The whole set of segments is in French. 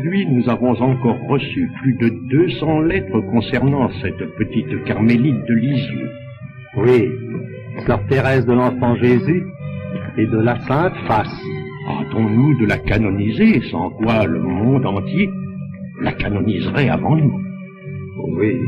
aujourd'hui, nous avons encore reçu plus de 200 lettres concernant cette petite carmélite de Lisieux. Oui, sœur Thérèse de l'Enfant Jésus et de la Sainte Face. Hâtons-nous de la canoniser, sans quoi le monde entier la canoniserait avant nous. Oui.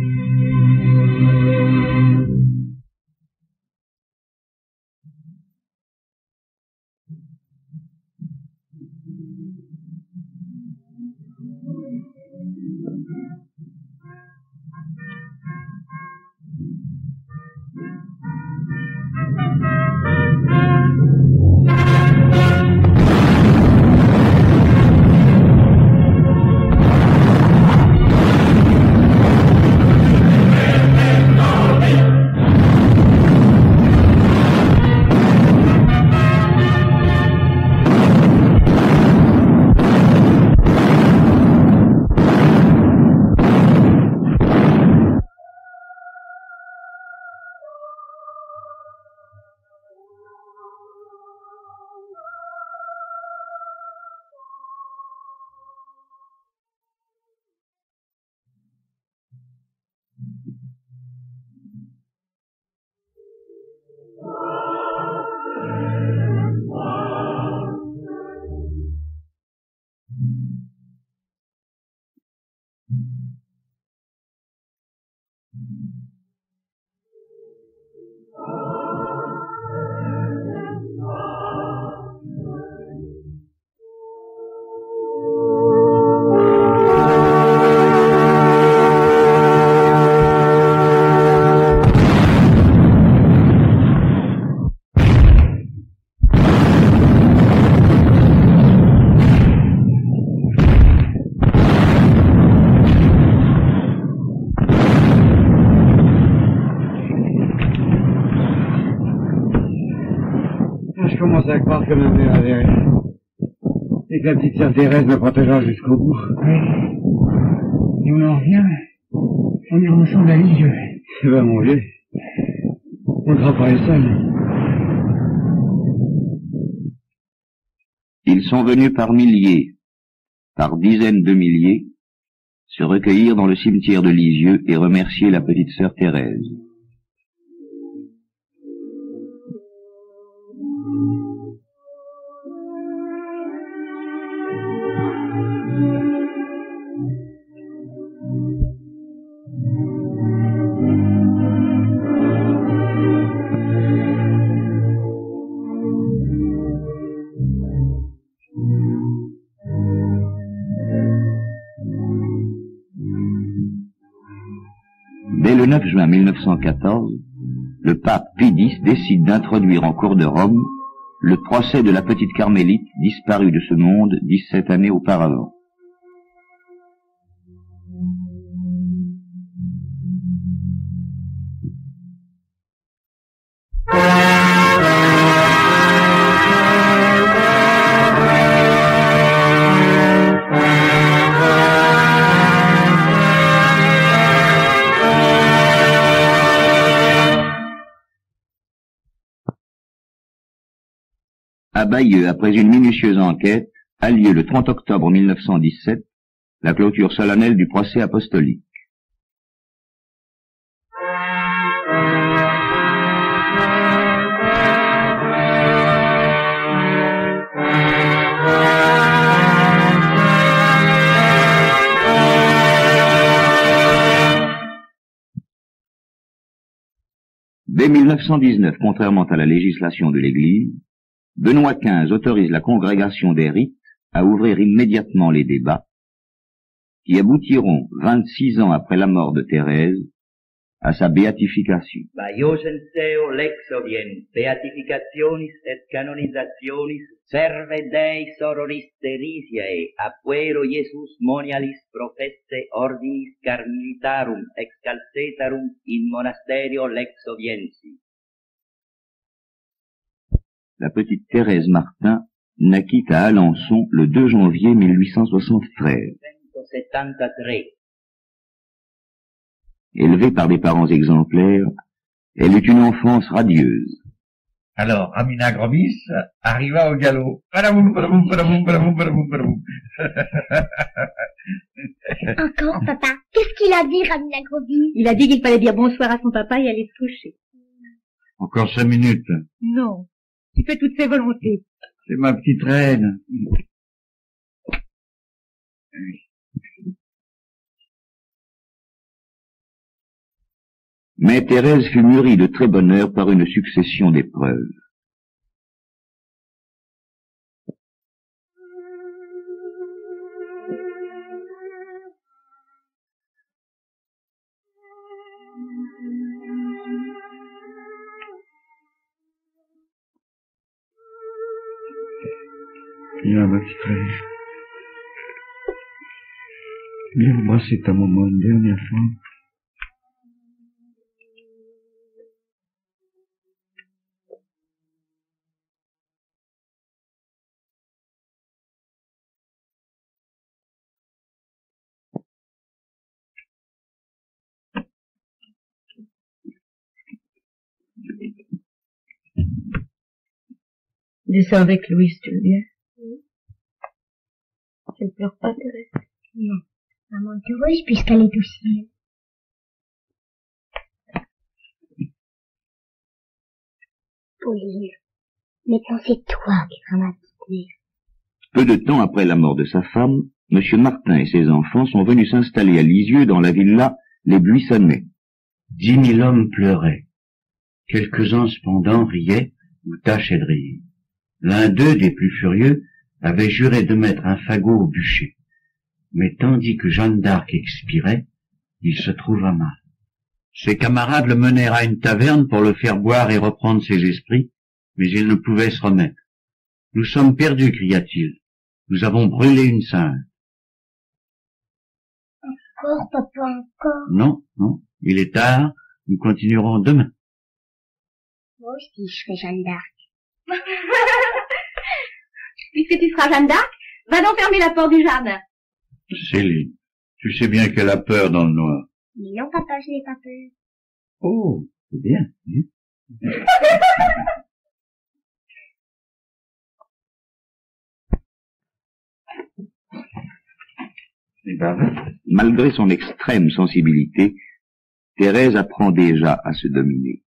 Je commence à croire que ma mère avait raison. Et que la petite sœur Thérèse me protégera jusqu'au bout. Oui. Et on en revient. On est ensemble à Lisieux. Eh ben, mon vieux, on ne sera pas les seuls. Ils sont venus par milliers, par dizaines de milliers, se recueillir dans le cimetière de Lisieux et remercier la petite sœur Thérèse. Dès le 9 juin 1914, le pape Pie X décide d'introduire en cour de Rome le procès de la petite carmélite disparue de ce monde 17 années auparavant. À Bayeux, après une minutieuse enquête, a lieu le 30 octobre 1917, la clôture solennelle du procès apostolique. Dès 1919, contrairement à la législation de l'Église, Benoît XV autorise la congrégation des rites à ouvrir immédiatement les débats, qui aboutiront 26 ans après la mort de Thérèse à sa béatification. Seo lex odiem, beatificationis et canonizationis, serve Dei sororis Teresiae, apuero Iesus monialis professe ordinis carmelitarum excalcetarum in monasterio lex odiensi. La petite Thérèse Martin naquit à Alençon le 2 janvier 1873. Élevée par des parents exemplaires, elle eut une enfance radieuse. Alors, Amina Grobis arriva au galop. Palaboum, palaboum, palaboum, palaboum, palaboum, palaboum. Encore, papa. Qu'est-ce qu'il a dit, Ramina Grobis? Il a dit qu'il fallait dire bonsoir à son papa et aller se coucher. Encore 5 minutes. Non. Tu fais toutes ses volontés. C'est ma petite reine. Mais Thérèse fut mûrie de très bonne heure par une succession d'épreuves. Viens, ma petite reine. Viens embrasser ta maman une dernière fois. Descends avec Louise, tu veux bien? Tu ne pleures pas, Thérèse? Non. Maman est heureuse puisqu'elle est au ciel. Pauline, maintenant c'est toi qui seras ma petite mère. Peu de temps après la mort de sa femme, M. Martin et ses enfants sont venus s'installer à Lisieux dans la villa Les Buissonnets. 10 000 hommes pleuraient. Quelques-uns cependant riaient ou tâchaient de rire. L'un d'eux, des plus furieux, avait juré de mettre un fagot au bûcher. Mais tandis que Jeanne d'Arc expirait, il se trouva mal. Ses camarades le menèrent à une taverne pour le faire boire et reprendre ses esprits, mais il ne pouvait se remettre. « Nous sommes perdus, cria-t-il. Nous avons brûlé une sainte. » Encore, papa, encore. Non, non, il est tard, nous continuerons demain. Moi aussi, je serai Jeanne d'Arc. Puisque tu seras Jeanne d'Arc, va donc fermer la porte du jardin. Céline, tu sais bien qu'elle a peur dans le noir. Mais non, papa, je n'ai pas peur. Oh, c'est bien. Malgré son extrême sensibilité, Thérèse apprend déjà à se dominer.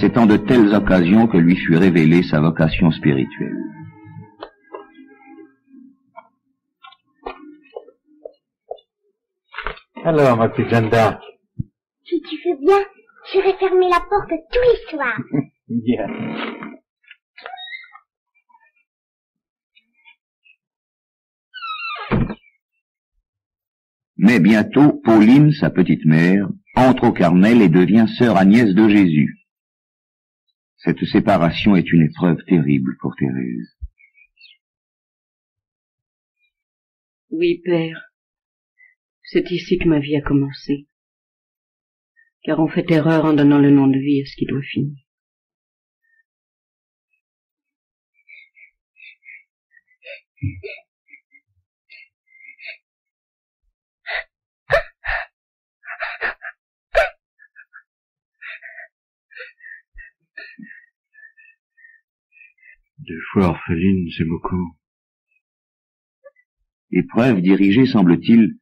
C'est en de telles occasions que lui fut révélée sa vocation spirituelle. Alors, ma petite Jeanne d'Arc. Si tu veux bien, j'irai fermer la porte tous les soirs. Bien. Mais bientôt, Pauline, sa petite mère, entre au Carmel et devient sœur Agnès de Jésus. Cette séparation est une épreuve terrible pour Thérèse. Oui, père. C'est ici que ma vie a commencé. Car on fait erreur en donnant le nom de vie à ce qui doit finir. Deux fois orpheline, c'est beaucoup. Épreuve dirigée, semble-t-il,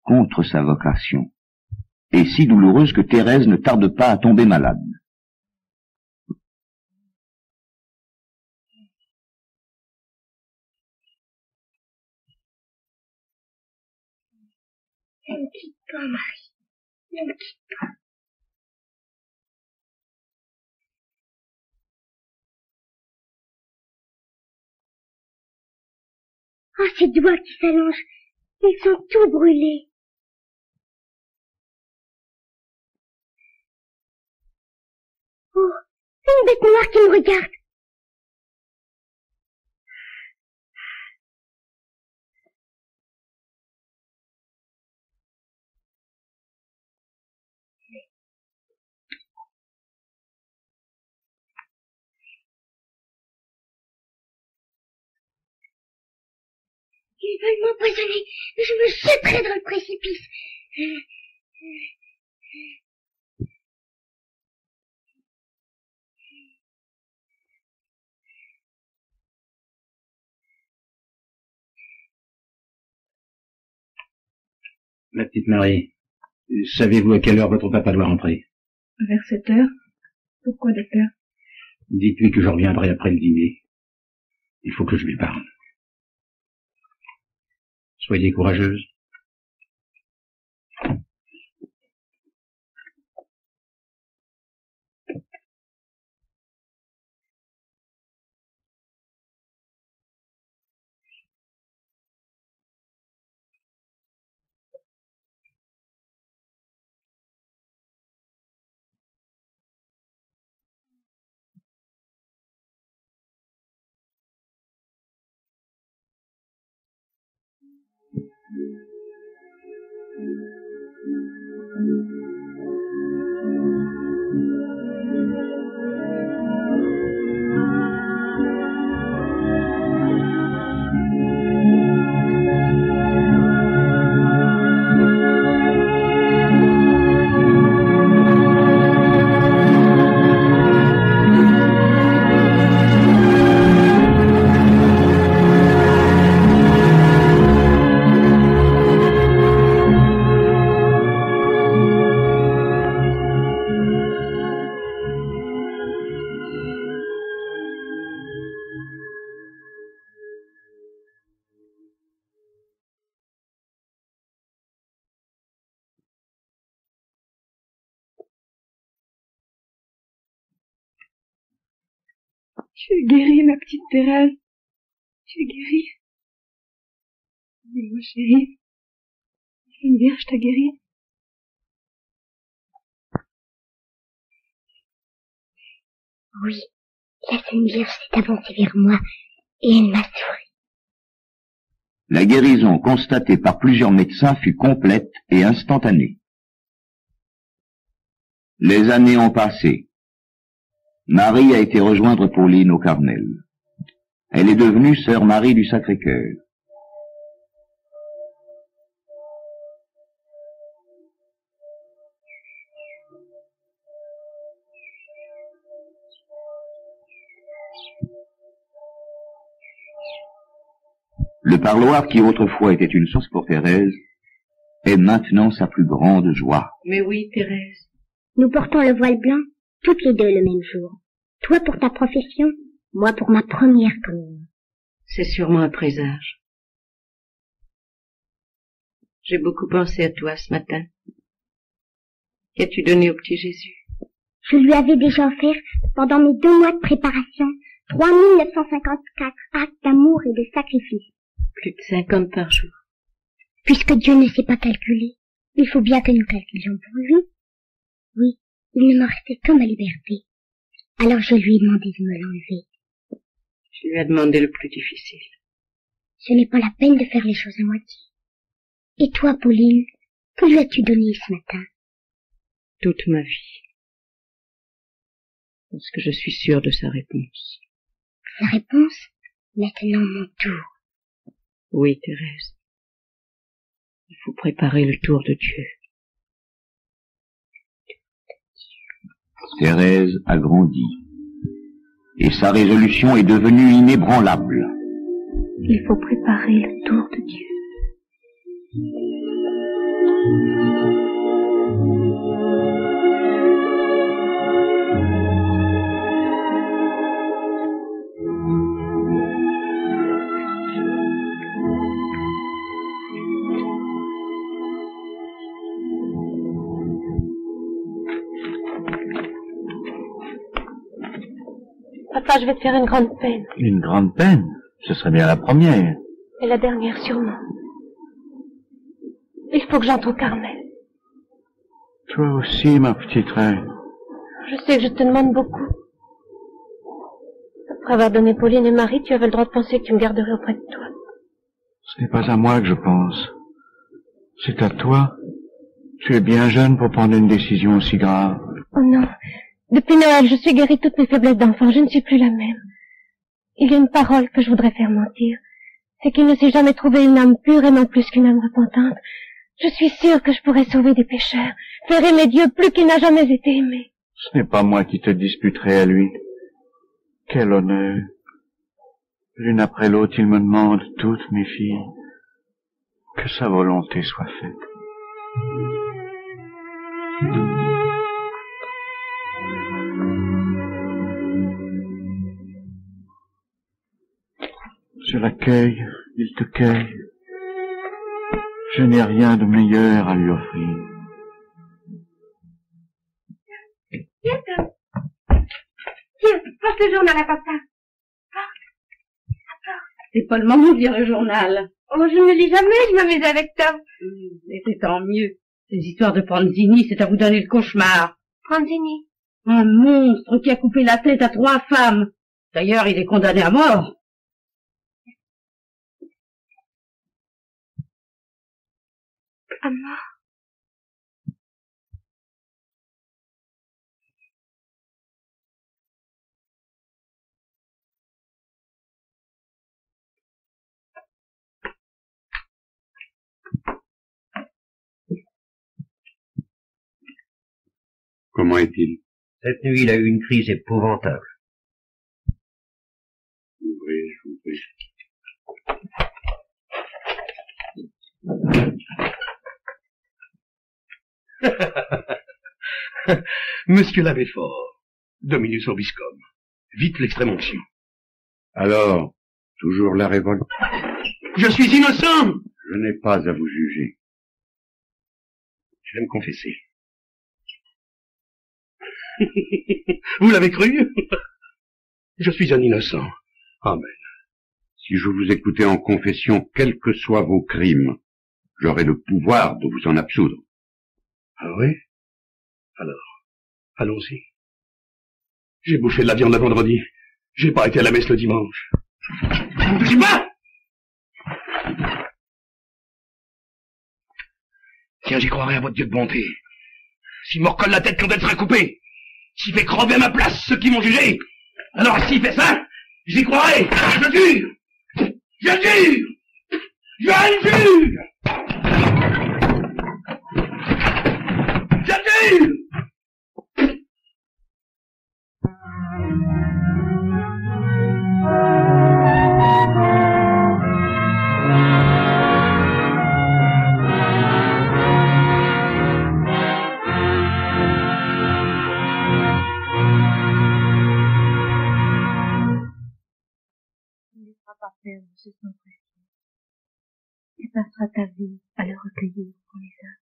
contre sa vocation, et si douloureuse que Thérèse ne tarde pas à tomber malade. Ne me quitte pas, Marie. Ne me quitte pas. Oh, ces doigts qui s'allongent, ils sont tout brûlés. Oh, une bête noire qui me regarde. Ils veulent m'empoisonner. Je me jetterai dans le précipice. Ma petite Marie, savez-vous à quelle heure votre papa doit rentrer? Vers 7 heures. Pourquoi, docteur? Dites-lui que je reviendrai après le dîner. Il faut que je lui parle. Soyez courageuse. Je suis guérie, ma petite Thérèse. Je suis guérie. Mais ma chérie, une vierge t'a guérie. Oui, la Sainte Vierge s'est avancée vers moi et elle m'a souri. La guérison constatée par plusieurs médecins fut complète et instantanée. Les années ont passé. Marie a été rejoindre Pauline au Carmel. Elle est devenue sœur Marie du Sacré-Cœur. Le parloir qui autrefois était une source pour Thérèse est maintenant sa plus grande joie. Mais oui, Thérèse. Nous portons le voile blanc, toutes les deux le même jour. Toi pour ta profession, moi pour ma première communion. C'est sûrement un présage. J'ai beaucoup pensé à toi ce matin. Qu'as-tu donné au petit Jésus? Je lui avais déjà offert, pendant mes 2 mois de préparation, 3954 actes d'amour et de sacrifice. Plus de 50 par jour. Puisque Dieu ne sait pas calculer, il faut bien que nous calculions pour lui. Oui, il ne me restait que ma liberté. Alors je lui ai demandé de me l'enlever. Tu lui as demandé le plus difficile. Ce n'est pas la peine de faire les choses à moitié. Et toi, Pauline, que lui as-tu donné ce matin? Toute ma vie. Parce que je suis sûre de sa réponse. Sa réponse? Maintenant mon tour. Oui, Thérèse. Il faut préparer le tour de Dieu. Thérèse a grandi. Et sa résolution est devenue inébranlable. Il faut préparer le tour de Dieu. Papa, je vais te faire une grande peine. Une grande peine? Ce serait bien la première. Et la dernière sûrement. Il faut que j'entre au Carmel. Toi aussi, ma petite reine. Je sais que je te demande beaucoup. Après avoir donné Pauline et Marie, tu avais le droit de penser que tu me garderais auprès de toi. Ce n'est pas à moi que je pense. C'est à toi. Tu es bien jeune pour prendre une décision aussi grave. Oh non. Depuis Noël, je suis guérie de toutes mes faiblesses d'enfant. Je ne suis plus la même. Il y a une parole que je voudrais faire mentir. c'est qu'il ne s'est jamais trouvé une âme pure aimant plus qu'une âme repentante. Je suis sûre que je pourrais sauver des pécheurs, faire aimer Dieu plus qu'il n'a jamais été aimé. Ce n'est pas moi qui te disputerai à lui. Quel honneur. L'une après l'autre, il me demande, toutes mes filles, que sa volonté soit faite. Je l'accueille, il te cueille. Je n'ai rien de meilleur à lui offrir. Tiens, Tom. Tiens, porte le journal à papa. C'est pas le moment de lire le journal. Oh, je ne lis jamais, je m'amuse avec Tom. Et c'est tant mieux. Ces histoires de Pranzini, c'est à vous donner le cauchemar. Pranzini? Un monstre qui a coupé la tête à 3 femmes. D'ailleurs, il est condamné à mort. À mort? Comment est-il? Cette nuit, il a eu une crise épouvantable. Ouvrez, ouvrez. Monsieur l'abbé Fort, Dominus Obiscum, vite l'extrême-onction. Alors, toujours la révolte? Je suis innocent! Je n'ai pas à vous juger. Je vais me confesser. Vous l'avez cru? Je suis un innocent. Amen. Si je vous écoutais en confession, quels que soient vos crimes, j'aurais le pouvoir de vous en absoudre. Ah oui? Alors, allons-y. J'ai bouffé de la viande le vendredi. J'ai pas été à la messe le dimanche. Je ne dis pas! Tiens, j'y croirais à votre Dieu de bonté. S'il me recolle la tête quand elle sera coupée, s'il fait crever à ma place ceux qui m'ont jugé, alors s'il fait ça, j'y croirais. Je jure! Je jure! Je jure! Je jure! Pas perdre ce sang précieux. Tu passeras ta vie à le recueillir pour les âmes.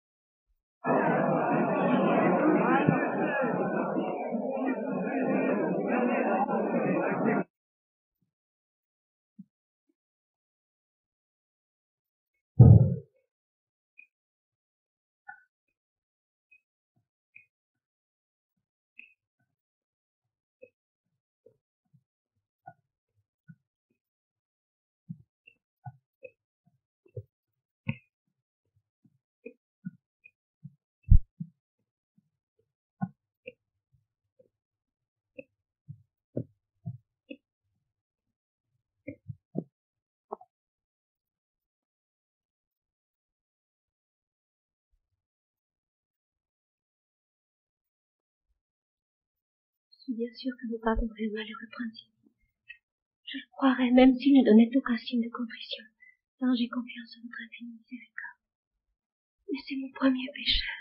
Je suis bien sûre que vous pardonnerez le malheureux Pranzini. Je le croirais même s'il ne donnait aucun signe de contrition, tant j'ai confiance en votre infinie miséricorde. Mais c'est mon premier pécheur.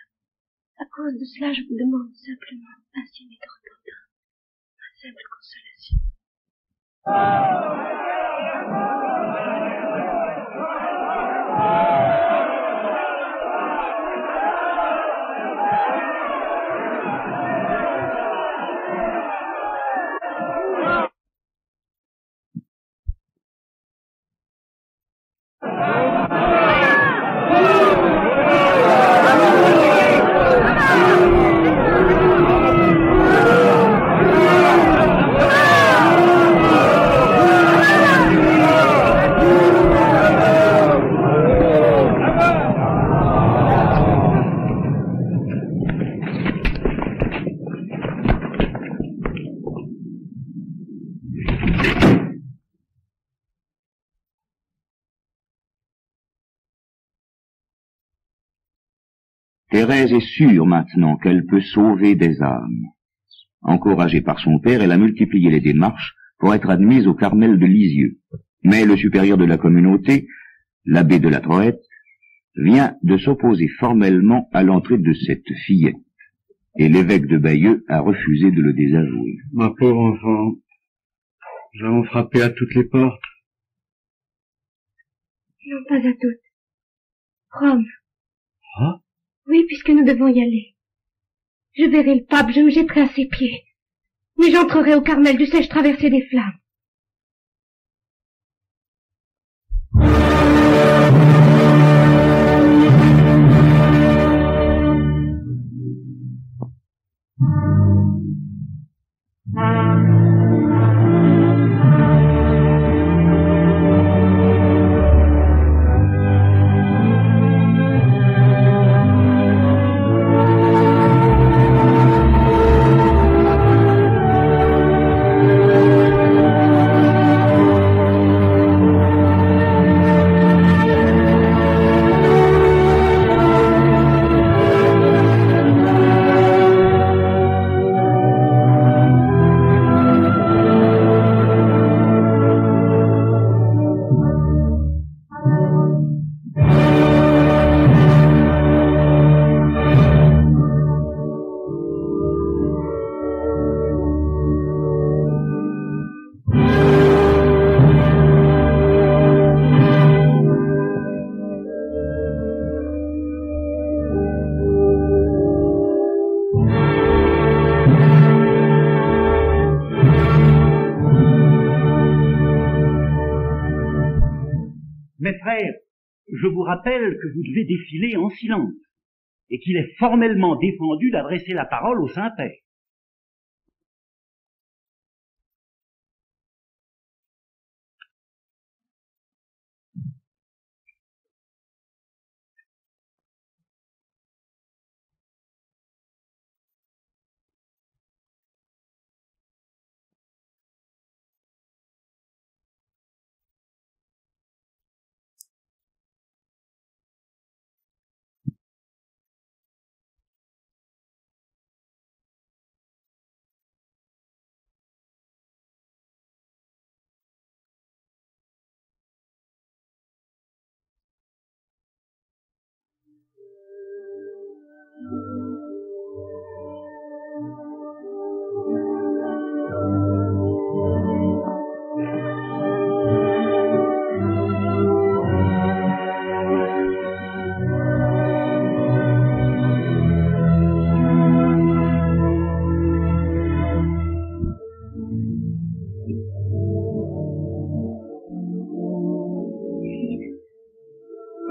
À cause de cela, je vous demande simplement un signe de repentance, ma simple consolation. Thérèse est sûre maintenant qu'elle peut sauver des âmes. Encouragée par son père, elle a multiplié les démarches pour être admise au Carmel de Lisieux. Mais le supérieur de la communauté, l'abbé de la Troette, vient de s'opposer formellement à l'entrée de cette fillette. Et l'évêque de Bayeux a refusé de le désavouer. Ma pauvre enfant, nous avons frappé à toutes les portes. Non, pas à toutes. Rome. Ah? Oui, puisque nous devons y aller. Je verrai le pape, je me jetterai à ses pieds. Mais j'entrerai au Carmel, dussé-je traverser les flammes. Mes frères, je vous rappelle que vous devez défiler en silence et qu'il est formellement défendu d'adresser la parole au Saint-Père.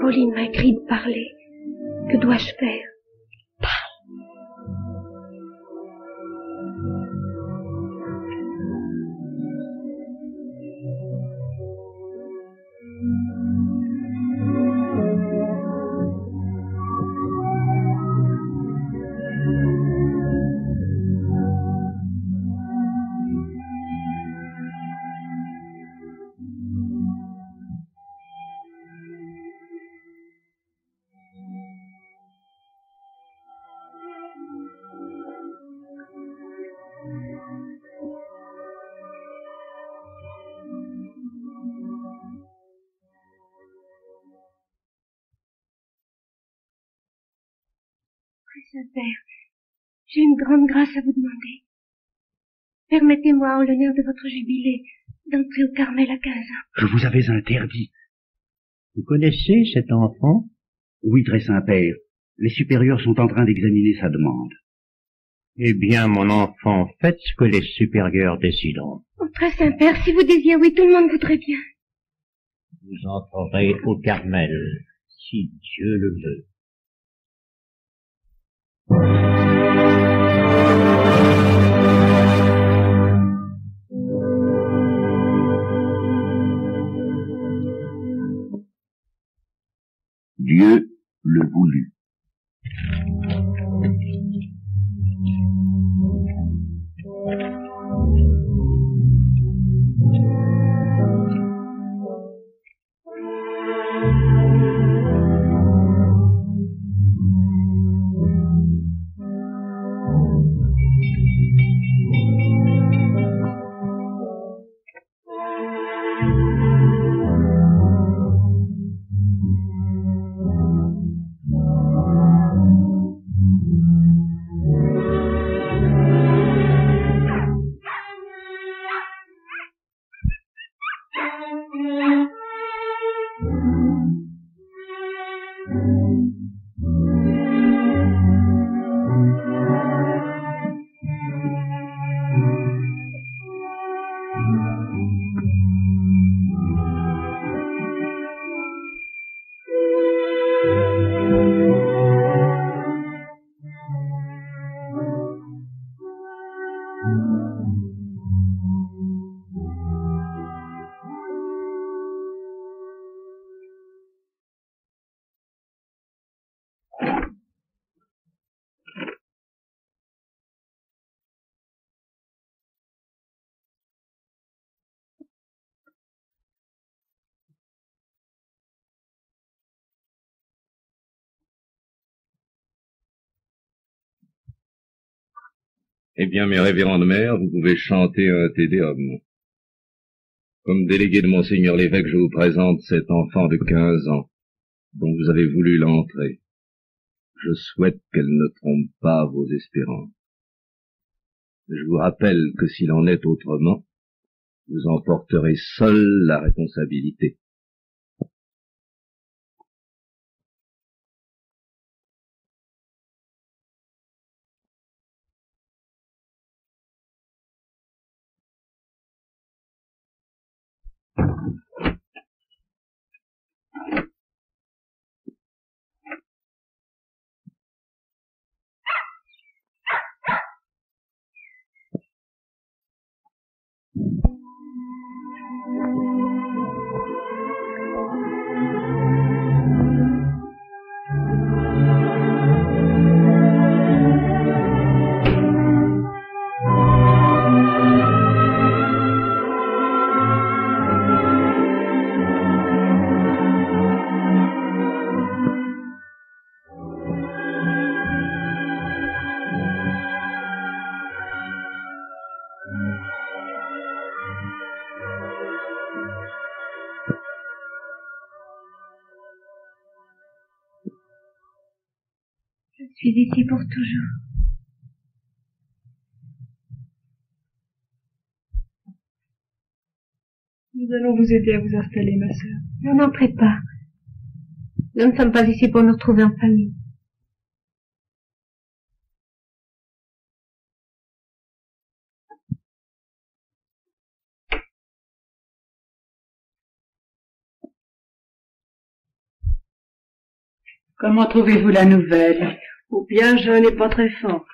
Pauline m'a écrit de parler. Que dois-je faire? Saint-Père, j'ai une grande grâce à vous demander. Permettez-moi, en l'honneur de votre jubilé, d'entrer au Carmel à 15 ans. Je vous avais interdit. Vous connaissez cet enfant? Oui, très Saint-Père. Les supérieurs sont en train d'examiner sa demande. Eh bien, mon enfant, faites ce que les supérieurs décideront. Oh, très Saint-Père, si vous disiez oui, tout le monde voudrait bien. Vous entrerez au Carmel, si Dieu le veut. Dieu le voulut. Eh bien, mes révérendes mères, vous pouvez chanter un Te Deum. Comme délégué de Monseigneur l'évêque, je vous présente cet enfant de 15 ans, dont vous avez voulu l'entrée. Je souhaite qu'elle ne trompe pas vos espérances. Je vous rappelle que s'il en est autrement, vous en porterez seul la responsabilité. Je suis ici pour toujours. Nous allons vous aider à vous installer, ma sœur. Non, n'entrez pas. Nous ne sommes pas ici pour nous retrouver en famille. Comment trouvez-vous la nouvelle? Ou bien jeune et pas très forte.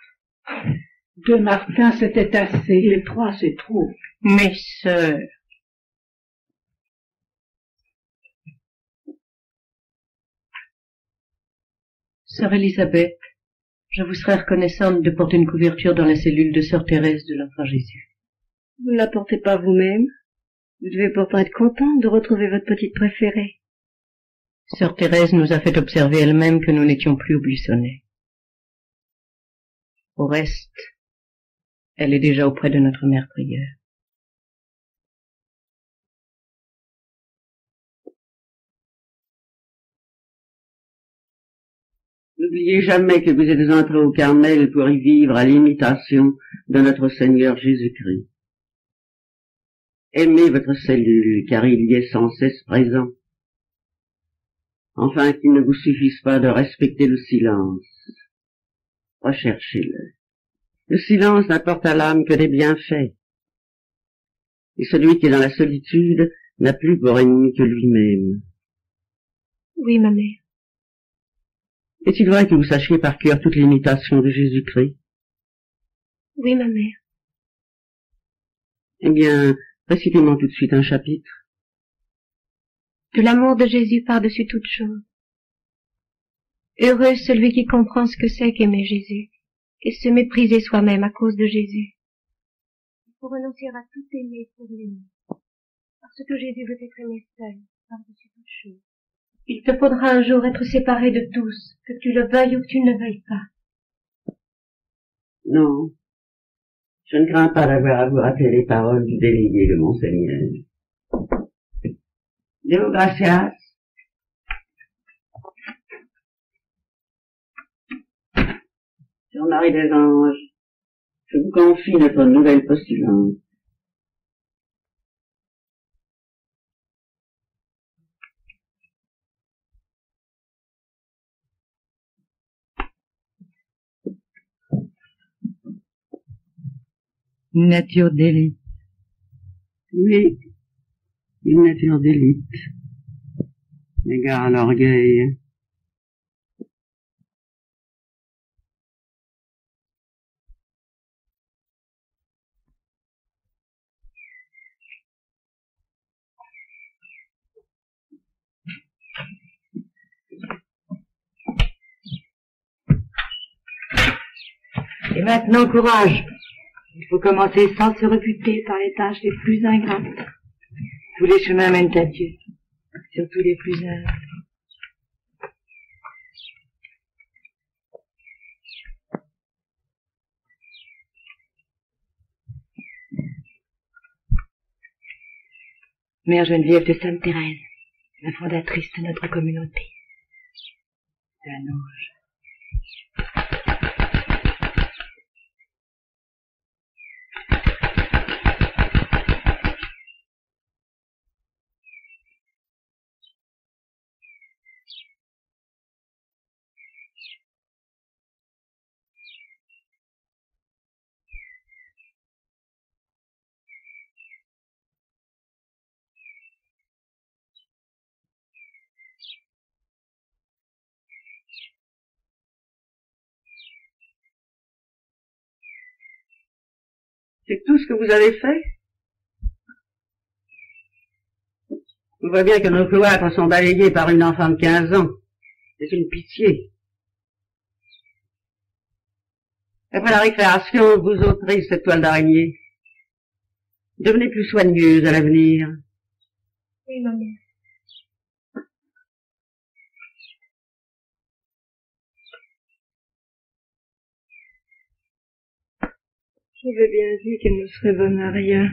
2 Martin, c'était assez. Et 3, c'est trop. Mes sœurs. Sœur Élisabeth, je vous serais reconnaissante de porter une couverture dans la cellule de Sœur Thérèse de l'Enfant Jésus. Vous ne la portez pas vous-même? Vous devez pourtant être contente de retrouver votre petite préférée. Sœur Thérèse nous a fait observer elle-même que nous n'étions plus au buissonnet. Au reste, elle est déjà auprès de notre mère prière. N'oubliez jamais que vous êtes entrés au Carmel pour y vivre à l'imitation de notre Seigneur Jésus-Christ. Aimez votre cellule, car il y est sans cesse présent. Enfin, qu'il ne vous suffise pas de respecter le silence. Recherchez-le. Le silence n'apporte à l'âme que des bienfaits. Et celui qui est dans la solitude n'a plus pour ennemi que lui-même. Oui, ma mère. Est-il vrai que vous sachiez par cœur toute l'imitation de Jésus-Christ? Oui, ma mère. Eh bien, récitez-moi tout de suite un chapitre. De l'amour de Jésus par-dessus toute chose. Heureux celui qui comprend ce que c'est qu'aimer Jésus, et se mépriser soi-même à cause de Jésus. Il faut renoncer à tout aimer pour l'aimer, parce que Jésus veut être aimé seul, par-dessus toute chose. Il te faudra un jour être séparé de tous, que tu le veuilles ou que tu ne le veuilles pas. Non, je ne crains pas d'avoir à vous rappeler les paroles du délégué de Monseigneur. Deo gracias. Sœur Marie des Anges, je vous confie notre nouvelle postulante. Une nature d'élite. Oui, une nature d'élite. Égard à l'orgueil. Et maintenant, courage. Il faut commencer sans se rebuter par les tâches les plus ingrates. Tous les chemins mènent à Dieu, surtout les plus humbles. Mère Geneviève de Sainte-Thérèse, la fondatrice de notre communauté. C'est un ange. C'est tout ce que vous avez fait? On voit bien que nos cloîtres sont balayés par une enfant de 15 ans. C'est une pitié. Après la récréation, vous ôterez cette toile d'araignée. Devenez plus soigneuse à l'avenir. Oui, maman. J'avais bien dit qu'elle ne serait bonne à rien.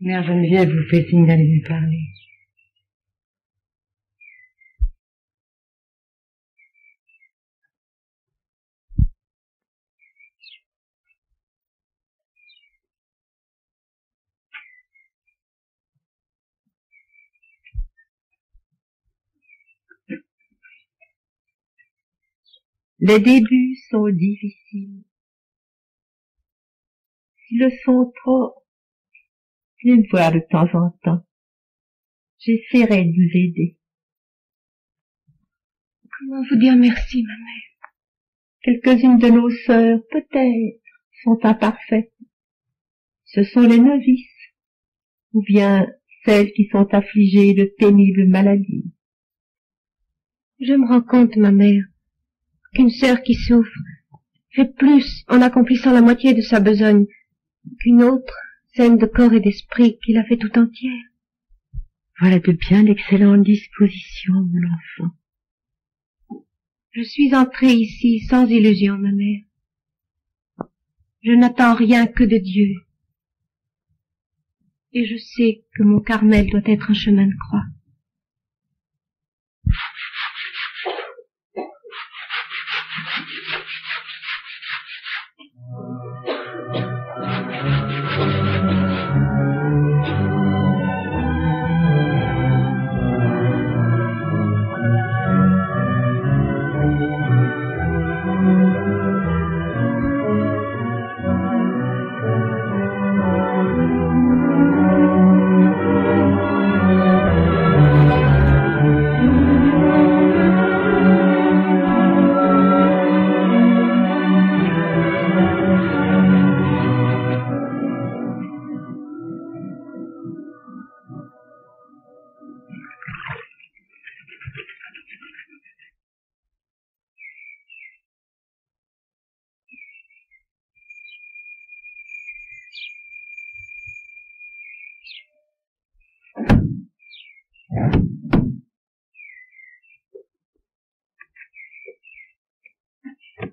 Mère Geneviève vous fait signe d'aller lui parler. Les débuts sont difficiles. S'ils le sont trop, viens me voir de temps en temps. J'essaierai de vous aider. Comment vous dire merci, ma mère? Quelques-unes de nos sœurs, peut-être, sont imparfaites. Ce sont les novices, ou bien celles qui sont affligées de pénibles maladies. Je me rends compte, ma mère, qu'une sœur qui souffre fait plus en accomplissant la moitié de sa besogne qu'une autre, saine de corps et d'esprit, qui la fait tout entière. Voilà de bien excellentes dispositions, mon enfant. Je suis entrée ici sans illusion, ma mère. Je n'attends rien que de Dieu. Et je sais que mon Carmel doit être un chemin de croix.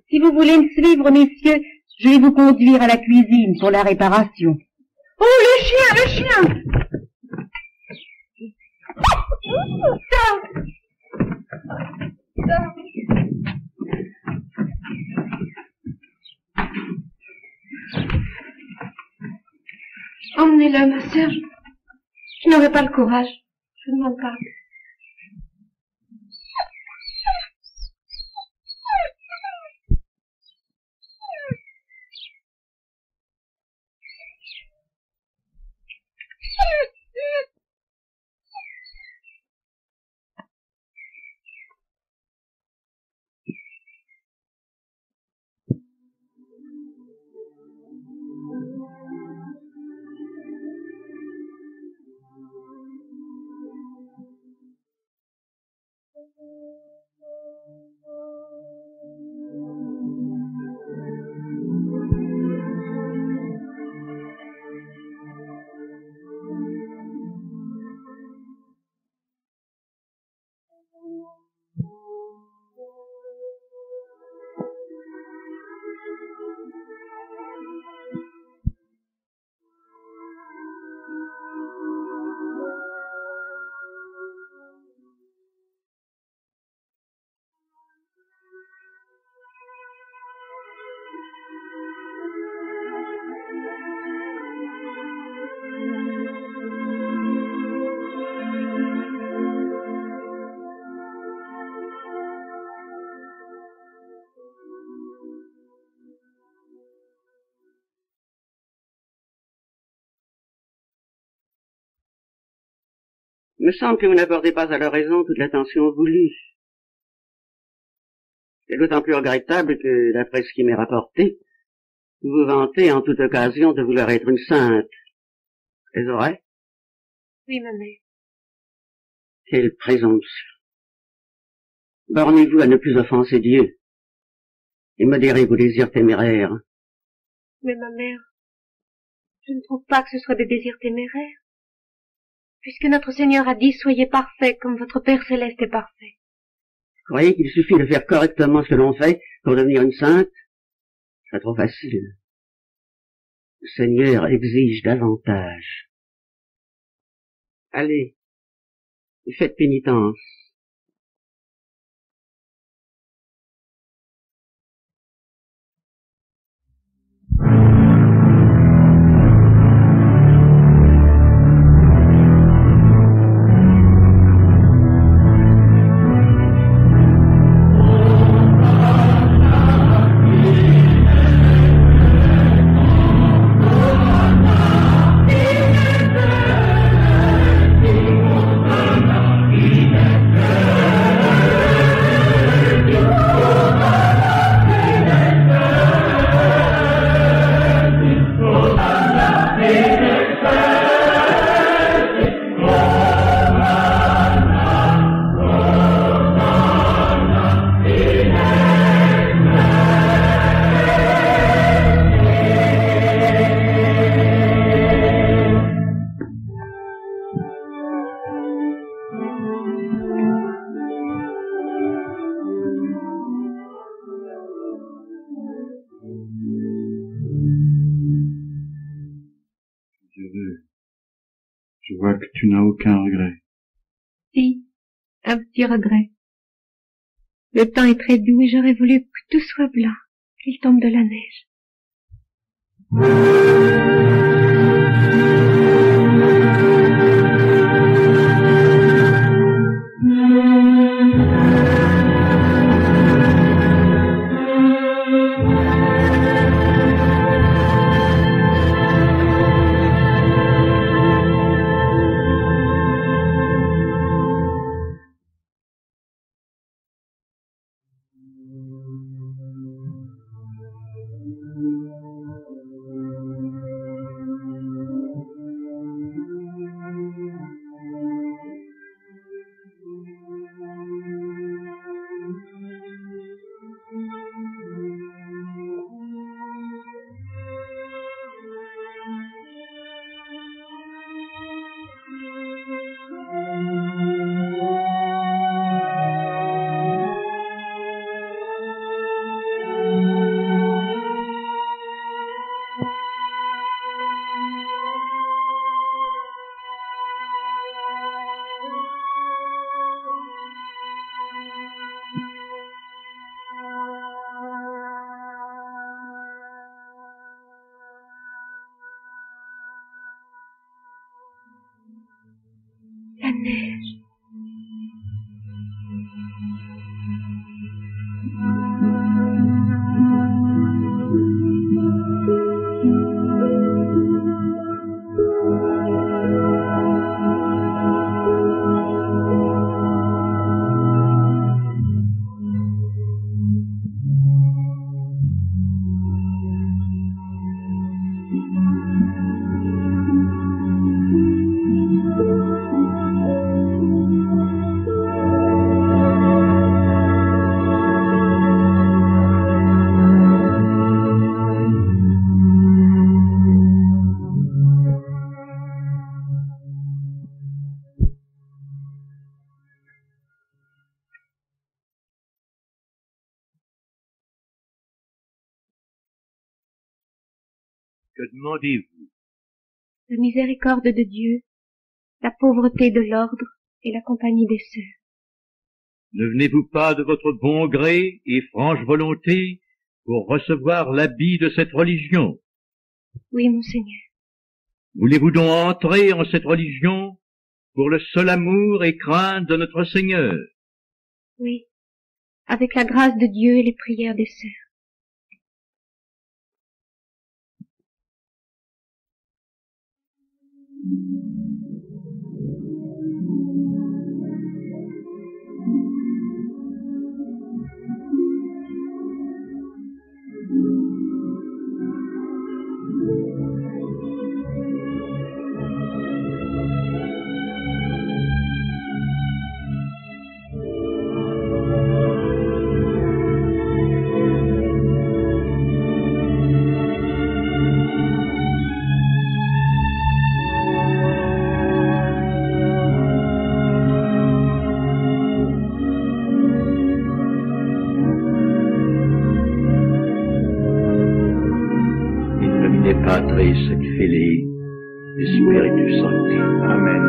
Si vous voulez me suivre, messieurs, je vais vous conduire à la cuisine pour la réparation. Oh, le chien, le chien! Emmenez-le, ma sœur. Je n'aurai pas le courage. Je ne m'en parle. Il me semble que vous n'accordez pas à leur raison toute l'attention voulue. C'est d'autant plus regrettable que, d'après ce qui m'est rapporté, vous vous vantez en toute occasion de vouloir être une sainte. C'est vrai? Oui, ma mère. Quelle présomption. Bornez-vous à ne plus offenser Dieu et modérez vos désirs téméraires. Mais ma mère, je ne trouve pas que ce soit des désirs téméraires. Puisque notre Seigneur a dit, soyez parfaits comme votre Père Céleste est parfait. Vous croyez qu'il suffit de faire correctement ce que l'on fait pour devenir une sainte? C'est trop facile. Le Seigneur exige davantage. Allez, faites pénitence. Je vois que tu n'as aucun regret. Si, un petit regret. Le temps est très doux et j'aurais voulu que tout soit blanc, qu'il tombe de la neige. La neige. Que demandez-vous? La miséricorde de Dieu, la pauvreté de l'ordre et la compagnie des sœurs. Ne venez-vous pas de votre bon gré et franche volonté pour recevoir l'habit de cette religion? Oui, monseigneur. Voulez-vous donc entrer en cette religion pour le seul amour et crainte de notre Seigneur? Oui, avec la grâce de Dieu et les prières des sœurs. Patris et Filii et Spiritus Sancti. Amen.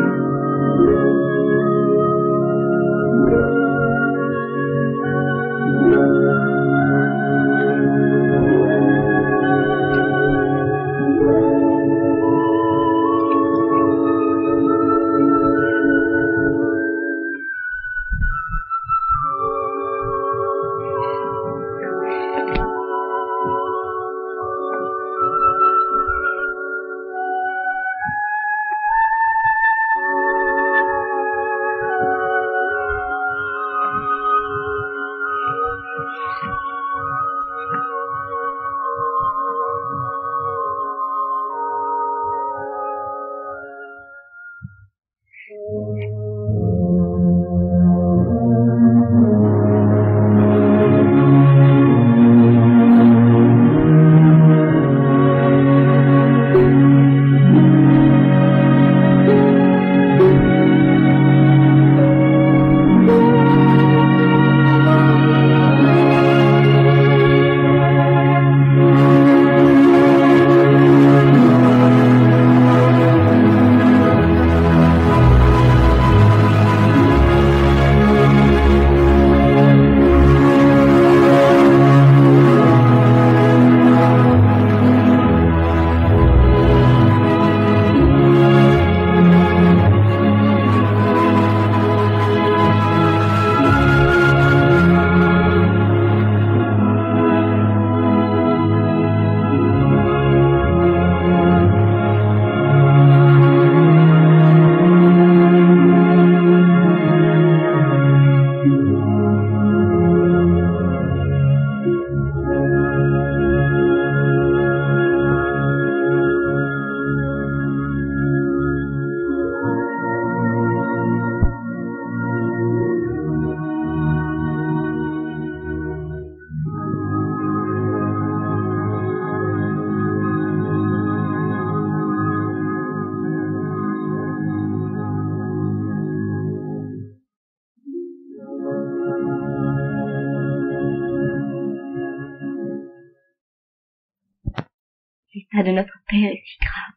L'état de notre père est si grave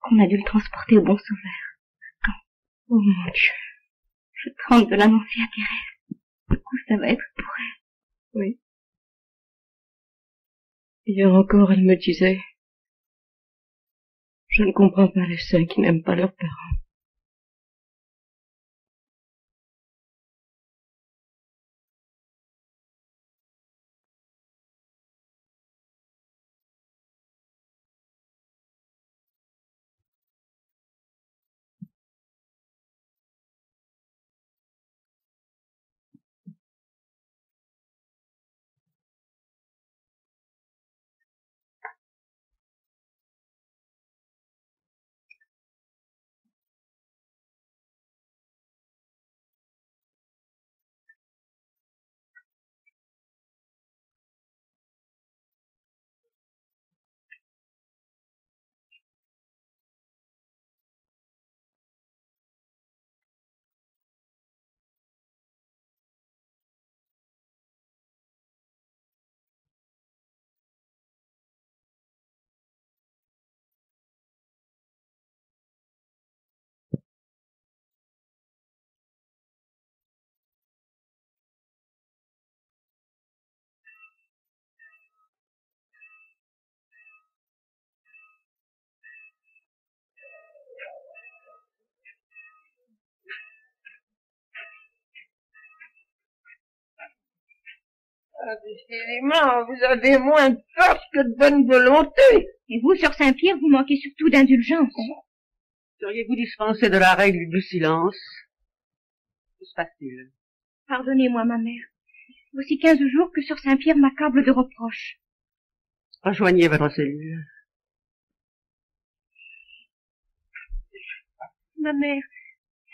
qu'on a dû le transporter au bon sauveur. Quand? Oh mon Dieu, je tremble de l'annoncer à Thérèse. Du coup, ça va être pour elle. Oui. Hier encore, elle me disait, je ne comprends pas les saints qui n'aiment pas leurs parents. Ah, décidément, vous avez moins de force que de bonne volonté. Et vous, sœur Saint-Pierre, vous manquez surtout d'indulgence. Seriez-vous dispensé de la règle du silence? Que se passe-t-il? Pardonnez-moi, ma mère. Voici 15 jours que sœur Saint-Pierre m'accable de reproches. Rejoignez votre cellule. Ma mère,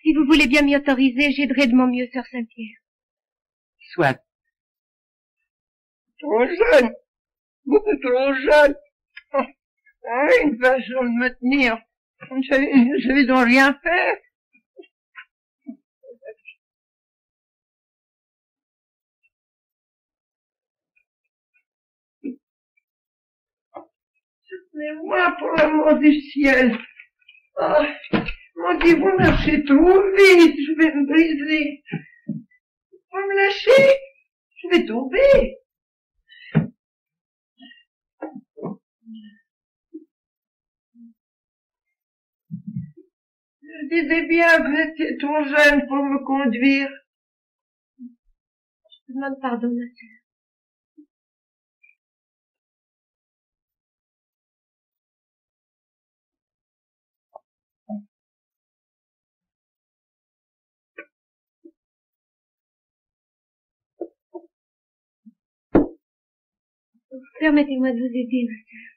si vous voulez bien m'y autoriser, j'aiderai de mon mieux sœur Saint-Pierre. Soit. Trop jeune. Beaucoup trop jeune. Ah, une façon de me tenir. Je savais donc rien faire. Mais moi, pour l'amour du ciel. Oh, mon Dieu, vous marchez trop vite, je vais me briser. Vous me lâchez, je vais tomber. Je disais bien que vous étiez trop jeune pour me conduire. Je te demande pardon, ma sœur. Permettez-moi de vous aider, ma sœur.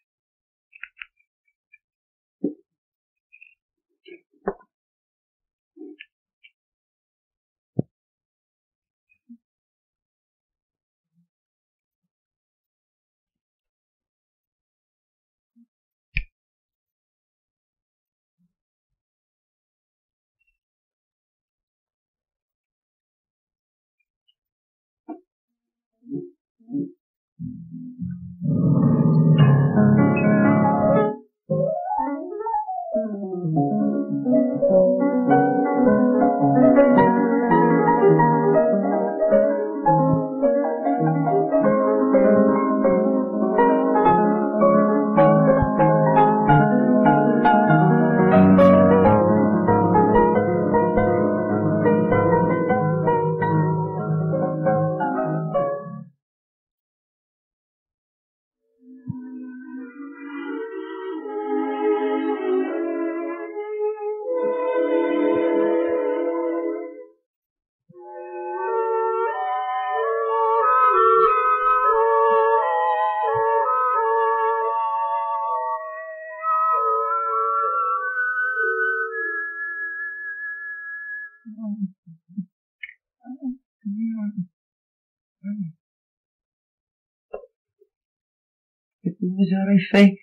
Ce que vous aurez fait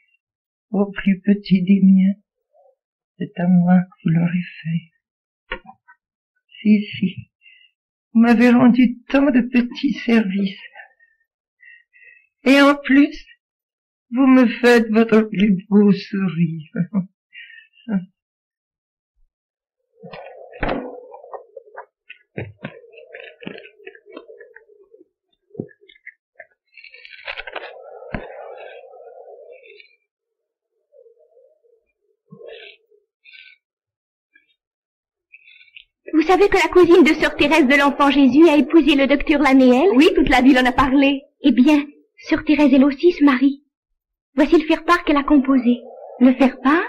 au plus petit des miens, c'est à moi que vous l'aurez fait. Si, si, vous m'avez rendu tant de petits services. Et en plus, vous me faites votre plus beau sourire. Vous savez que la cousine de sœur Thérèse de l'Enfant Jésus a épousé le docteur Lanéel? Oui, toute la ville en a parlé. Eh bien, sœur Thérèse elle aussi se marie. Voici le faire-part qu'elle a composé. Le faire-part?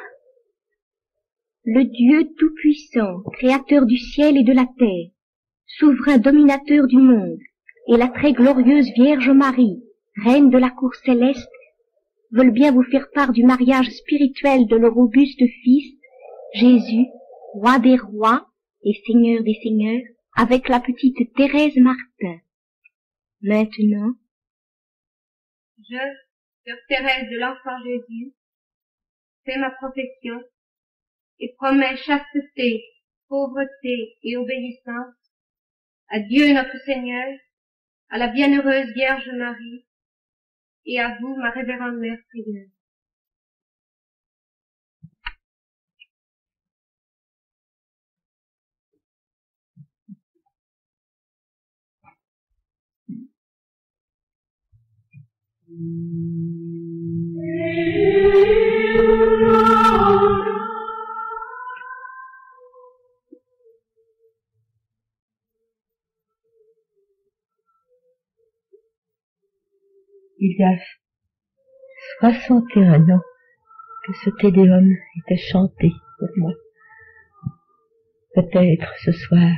Le Dieu tout-puissant, créateur du ciel et de la terre, souverain dominateur du monde, et la très glorieuse Vierge Marie, reine de la cour céleste, veulent bien vous faire part du mariage spirituel de leur auguste fils, Jésus, roi des rois et seigneur des seigneurs, avec la petite Thérèse Martin. Maintenant, je, sœur Thérèse de l'Enfant Jésus, fais ma profession et promets chasteté, pauvreté et obéissance à Dieu notre Seigneur, à la bienheureuse Vierge Marie et à vous, ma révérende mère prieure. Il y a 61 ans que ce Tédéum était chanté pour moi. Peut-être ce soir,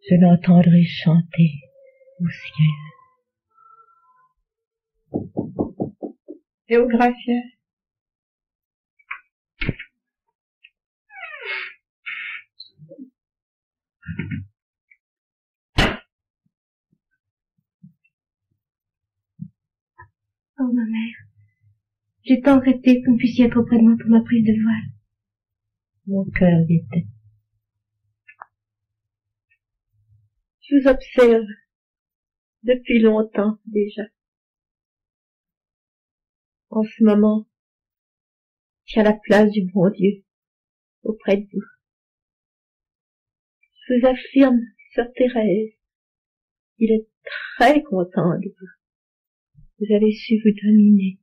je l'entendrai chanter au ciel. Théographia. Oh, ma mère, j'ai tant rêvé que vous puissiez être auprès de moi pour ma prise de voile. Mon cœur y était. Je vous observe depuis longtemps déjà. En ce moment, tient la place du bon Dieu auprès de vous. Je vous affirme, sœur Thérèse, il est très content de vous. Vous avez su vous dominer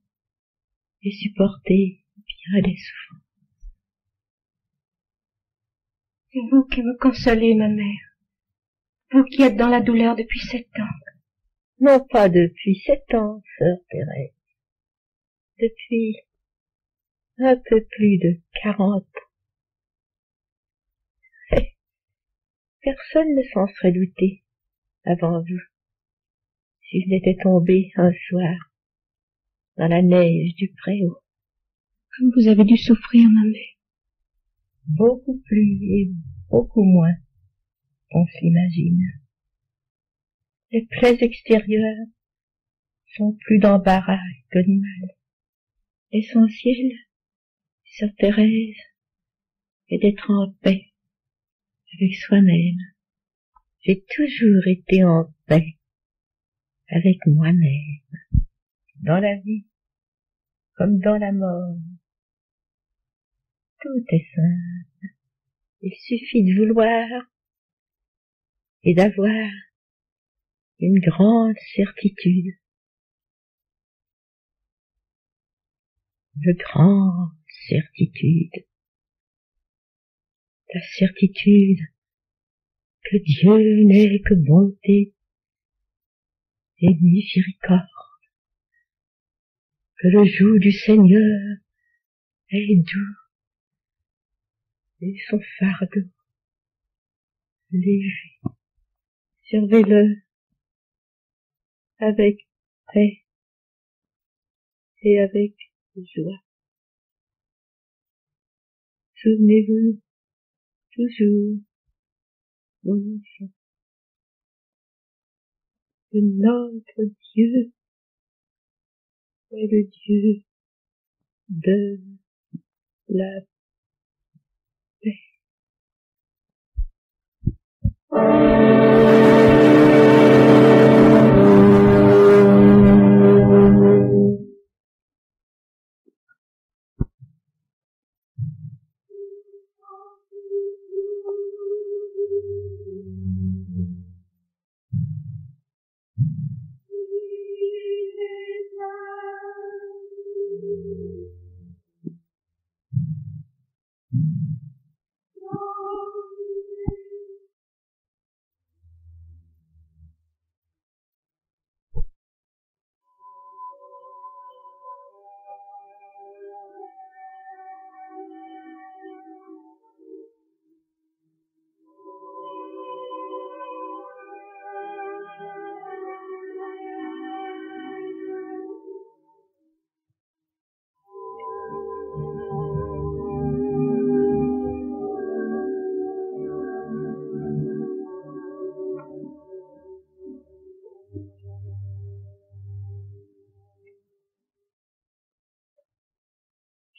et supporter bien des souffrances. C'est vous qui me consolez, ma mère. Vous qui êtes dans la douleur depuis 7 ans. Non pas depuis 7 ans, sœur Thérèse. Depuis un peu plus de 40 ans. Personne ne s'en serait douté avant vous, si je n'étais tombé un soir dans la neige du préau. Comme vous avez dû souffrir, ma mère. Beaucoup plus et beaucoup moins qu'on s'imagine. Les plaies extérieures sont plus d'embarras que de mal. L'essentiel, sœur Thérèse, est d'être en paix avec soi-même. J'ai toujours été en paix avec moi-même, dans la vie comme dans la mort. Tout est simple. Il suffit de vouloir et d'avoir une grande certitude. De grande certitude. La certitude que Dieu n'est que bonté et miséricorde, que le joug du Seigneur est doux et son fardeau léger. Servez-le avec paix et avec joie. Souvenez-vous toujours, mon enfant, que notre Dieu est le Dieu de la paix.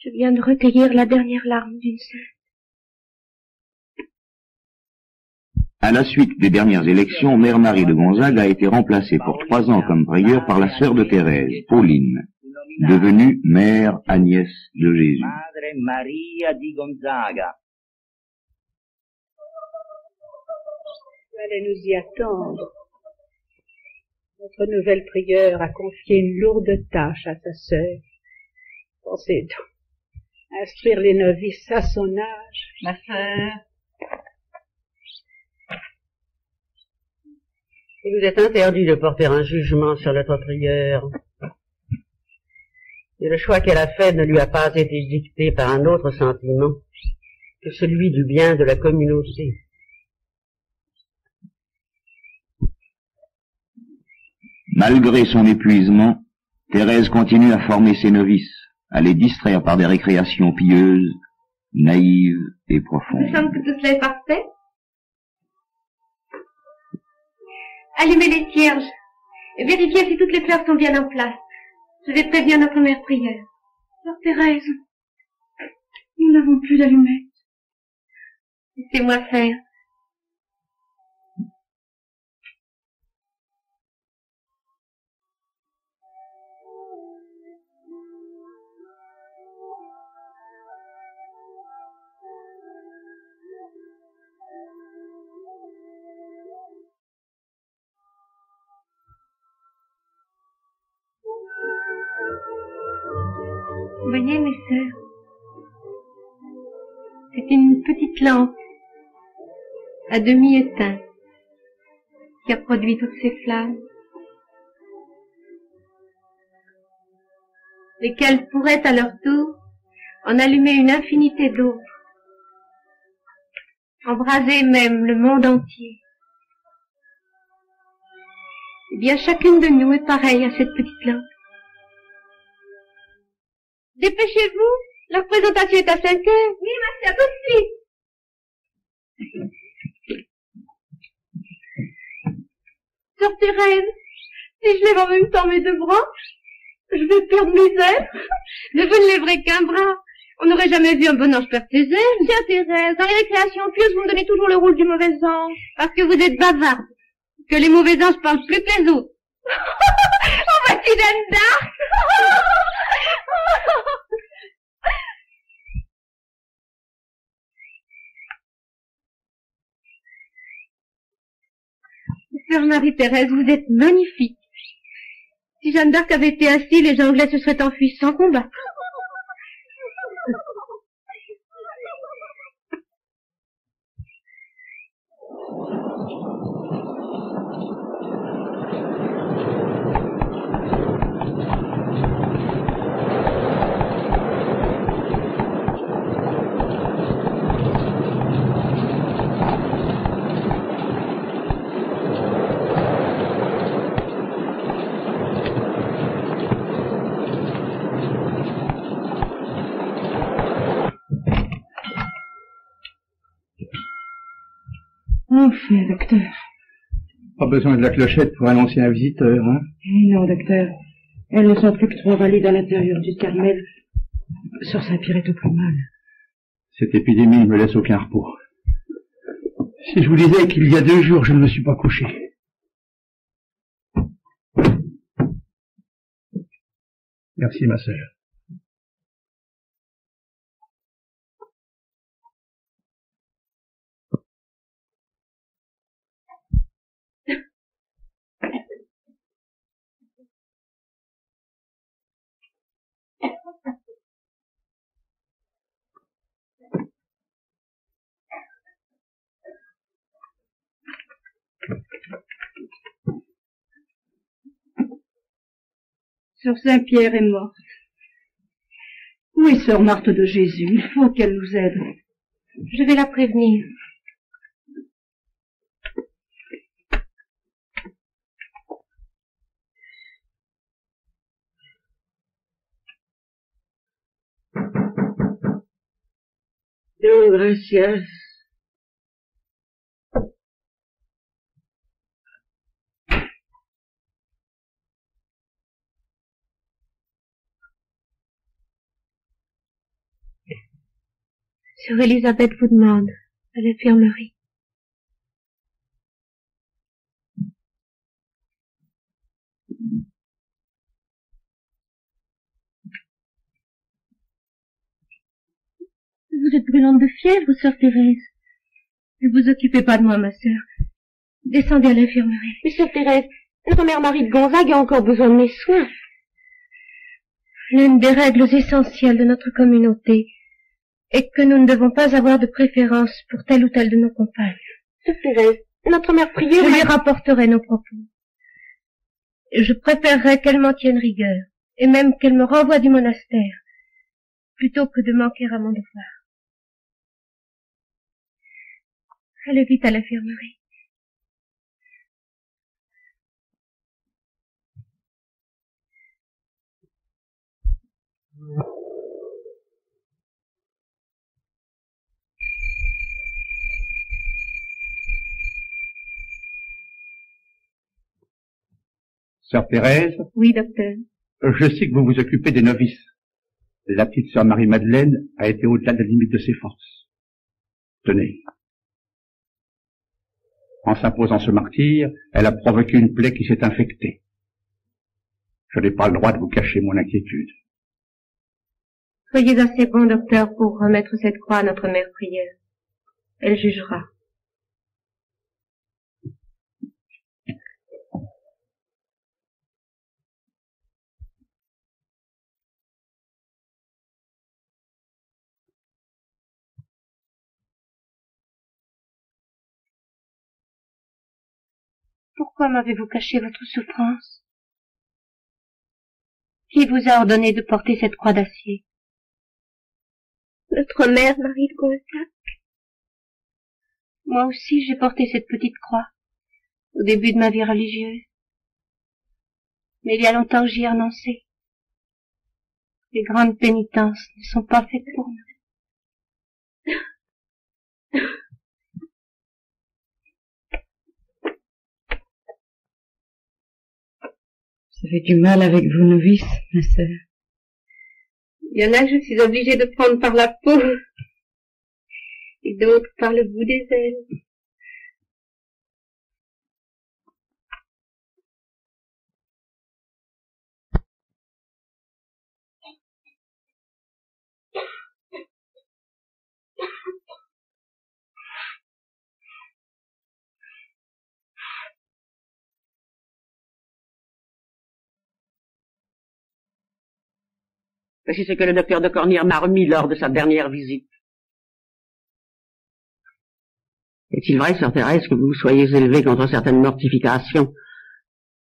Je viens de recueillir la dernière larme d'une sainte. À la suite des dernières élections, Mère Marie de Gonzague a été remplacée pour 3 ans comme prieure par la sœur de Thérèse, Pauline, devenue Mère Agnès de Jésus. Madre Maria di Gonzaga. Il fallait nous y attendre. Notre nouvelle prieure a confié une lourde tâche à sa sœur. Pensez donc, instruire les novices à son âge. Ma sœur, il vous est interdit de porter un jugement sur notre prieure. Et le choix qu'elle a fait ne lui a pas été dicté par un autre sentiment que celui du bien de la communauté. Malgré son épuisement, Thérèse continue à former ses novices, à les distraire par des récréations pieuses, naïves et profondes. Nous sommes que tout cela est parfait. Allumez les cierges et vérifiez si toutes les fleurs sont bien en place. Je vais prévenir notre mère prière. Sœur Thérèse, nous n'avons plus d'allumettes. Laissez-moi faire. Voyez, mes sœurs, c'est une petite lampe à demi éteinte qui a produit toutes ces flammes, lesquelles pourraient à leur tour en allumer une infinité d'autres, embraser même le monde entier. Eh bien, chacune de nous est pareille à cette petite lampe. Dépêchez-vous, la représentation est à 5 heures. Oui, ma sœur, tout de suite. Sœur Thérèse, si je lève en même temps mes deux bras, je vais perdre mes ailes. Mais vous ne lèverez qu'un bras. On n'aurait jamais vu un bon ange perdre ses ailes. Sœur Thérèse, dans les récréations pieuses, vous me donnez toujours le rôle du mauvais ange. Parce que vous êtes bavarde. Que les mauvais anges parlent plus que les autres. Oh, voici Jeanne d'Arc. Sœur Marie-Thérèse, vous êtes magnifique. Si Jeanne d'Arc avait été assise, les Anglais se seraient enfuis sans combat. Enfin, docteur. Pas besoin de la clochette pour annoncer un visiteur, hein? Non, docteur. Elles ne sont plus que 3 valides à l'intérieur du Carmel. Sœur Saint-Pierre est au plus mal. Cette épidémie ne me laisse aucun repos. Si je vous disais qu'il y a 2 jours, je ne me suis pas couché. Merci, ma sœur. Sœur Saint-Pierre est morte. Où est sœur Marthe de Jésus? Il faut qu'elle nous aide. Je vais la prévenir. Oh, gracias. Sœur Élisabeth vous demande à l'infirmerie. Vous êtes brûlante de fièvre, sœur Thérèse. Ne vous occupez pas de moi, ma sœur. Descendez à l'infirmerie. Mais sœur Thérèse, notre mère Marie de Gonzague a encore besoin de mes soins. L'une des règles essentielles de notre communauté est que nous ne devons pas avoir de préférence pour telle ou telle de nos compagnes. Sœur Thérèse, notre mère priait... Je lui rapporterai nos propos. Je préférerais qu'elle m'en tienne rigueur, et même qu'elle me renvoie du monastère, plutôt que de manquer à mon devoir. Allez vite à l'infirmerie. Sœur Thérèse? Oui, docteur. Je sais que vous vous occupez des novices. La petite sœur Marie-Madeleine a été au-delà de la limite de ses forces. Tenez. En s'imposant ce martyre, elle a provoqué une plaie qui s'est infectée. Je n'ai pas le droit de vous cacher mon inquiétude. Soyez assez bon, docteur, pour remettre cette croix à notre mère prière. Elle jugera. Pourquoi m'avez-vous caché votre souffrance? Qui vous a ordonné de porter cette croix d'acier? Notre mère, Marie de Gonzac. Moi aussi, j'ai porté cette petite croix, au début de ma vie religieuse. Mais il y a longtemps que j'y ai renoncé. Les grandes pénitences ne sont pas faites pour nous. Ça fait du mal avec vos novices, ma sœur. Il y en a que je suis obligée de prendre par la peau, et d'autres par le bout des ailes. Voici ce que le docteur de Cornières m'a remis lors de sa dernière visite. Est-il vrai, sœur Thérèse, que vous soyez élevée contre certaines mortifications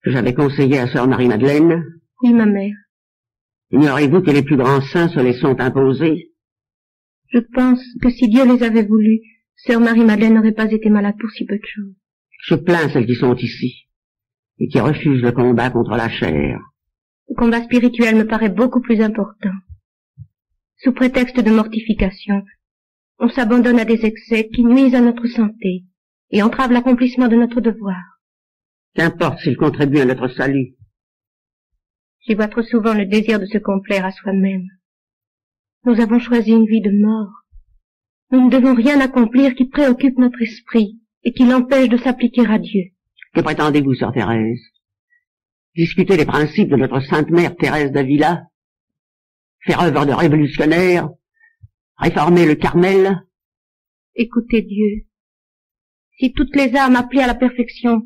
que j'avais conseillées à sœur Marie-Madeleine? Oui, ma mère. Ignorez-vous que les plus grands saints se les sont imposés? Je pense que si Dieu les avait voulu, sœur Marie-Madeleine n'aurait pas été malade pour si peu de choses. Je plains celles qui sont ici et qui refusent le combat contre la chair. Le combat spirituel me paraît beaucoup plus important. Sous prétexte de mortification, on s'abandonne à des excès qui nuisent à notre santé et entravent l'accomplissement de notre devoir. Qu'importe s'ils contribuent à notre salut. J'y vois trop souvent le désir de se complaire à soi-même. Nous avons choisi une vie de mort. Nous ne devons rien accomplir qui préoccupe notre esprit et qui l'empêche de s'appliquer à Dieu. Que prétendez-vous, sœur Thérèse? Discuter les principes de notre sainte mère Thérèse d'Avila? Faire œuvre de révolutionnaire? Réformer le Carmel? Écoutez Dieu. Si toutes les âmes appelées à la perfection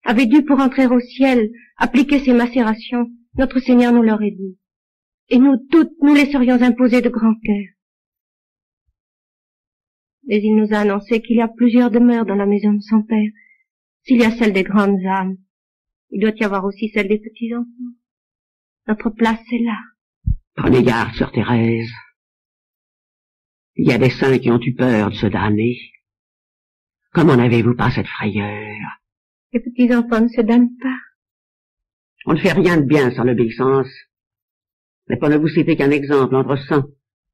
avaient dû, pour entrer au ciel, appliquer ces macérations, notre Seigneur nous l'aurait dit. Et nous toutes, nous les serions imposées de grand cœur. Mais il nous a annoncé qu'il y a plusieurs demeures dans la maison de son Père. S'il y a celle des grandes âmes, il doit y avoir aussi celle des petits-enfants. Notre place, c'est là. Prenez garde, sœur Thérèse. Il y a des saints qui ont eu peur de se damner. Comment n'avez-vous pas cette frayeur? Les petits-enfants ne se damnent pas. On ne fait rien de bien sans l'obéissance. Mais pour ne vous citer qu'un exemple entre saints,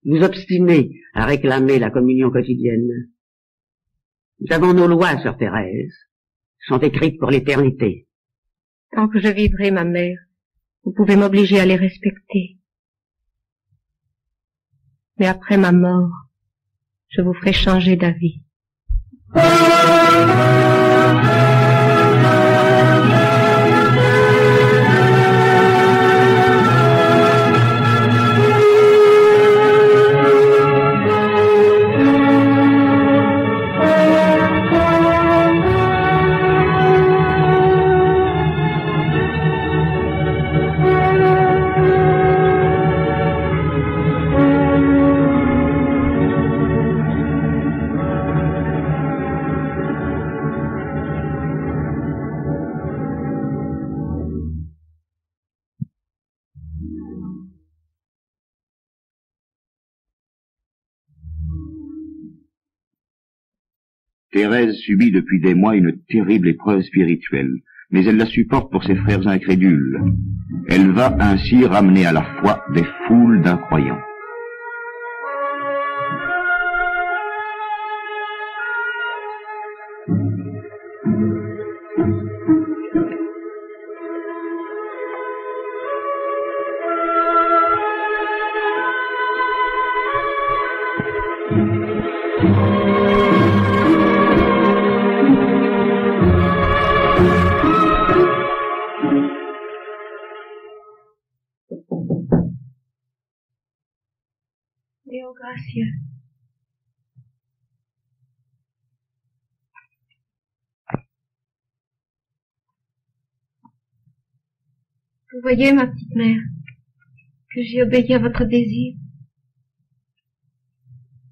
vous obstinez à réclamer la communion quotidienne. Nous avons nos lois, sœur Thérèse, sont écrites pour l'éternité. Tant que je vivrai, ma mère, vous pouvez m'obliger à les respecter. Mais après ma mort, je vous ferai changer d'avis. Thérèse subit depuis des mois une terrible épreuve spirituelle, mais elle la supporte pour ses frères incrédules. Elle va ainsi ramener à la foi des foules d'incroyants. Deo gracia. Vous voyez, ma petite mère, que j'ai obéi à votre désir.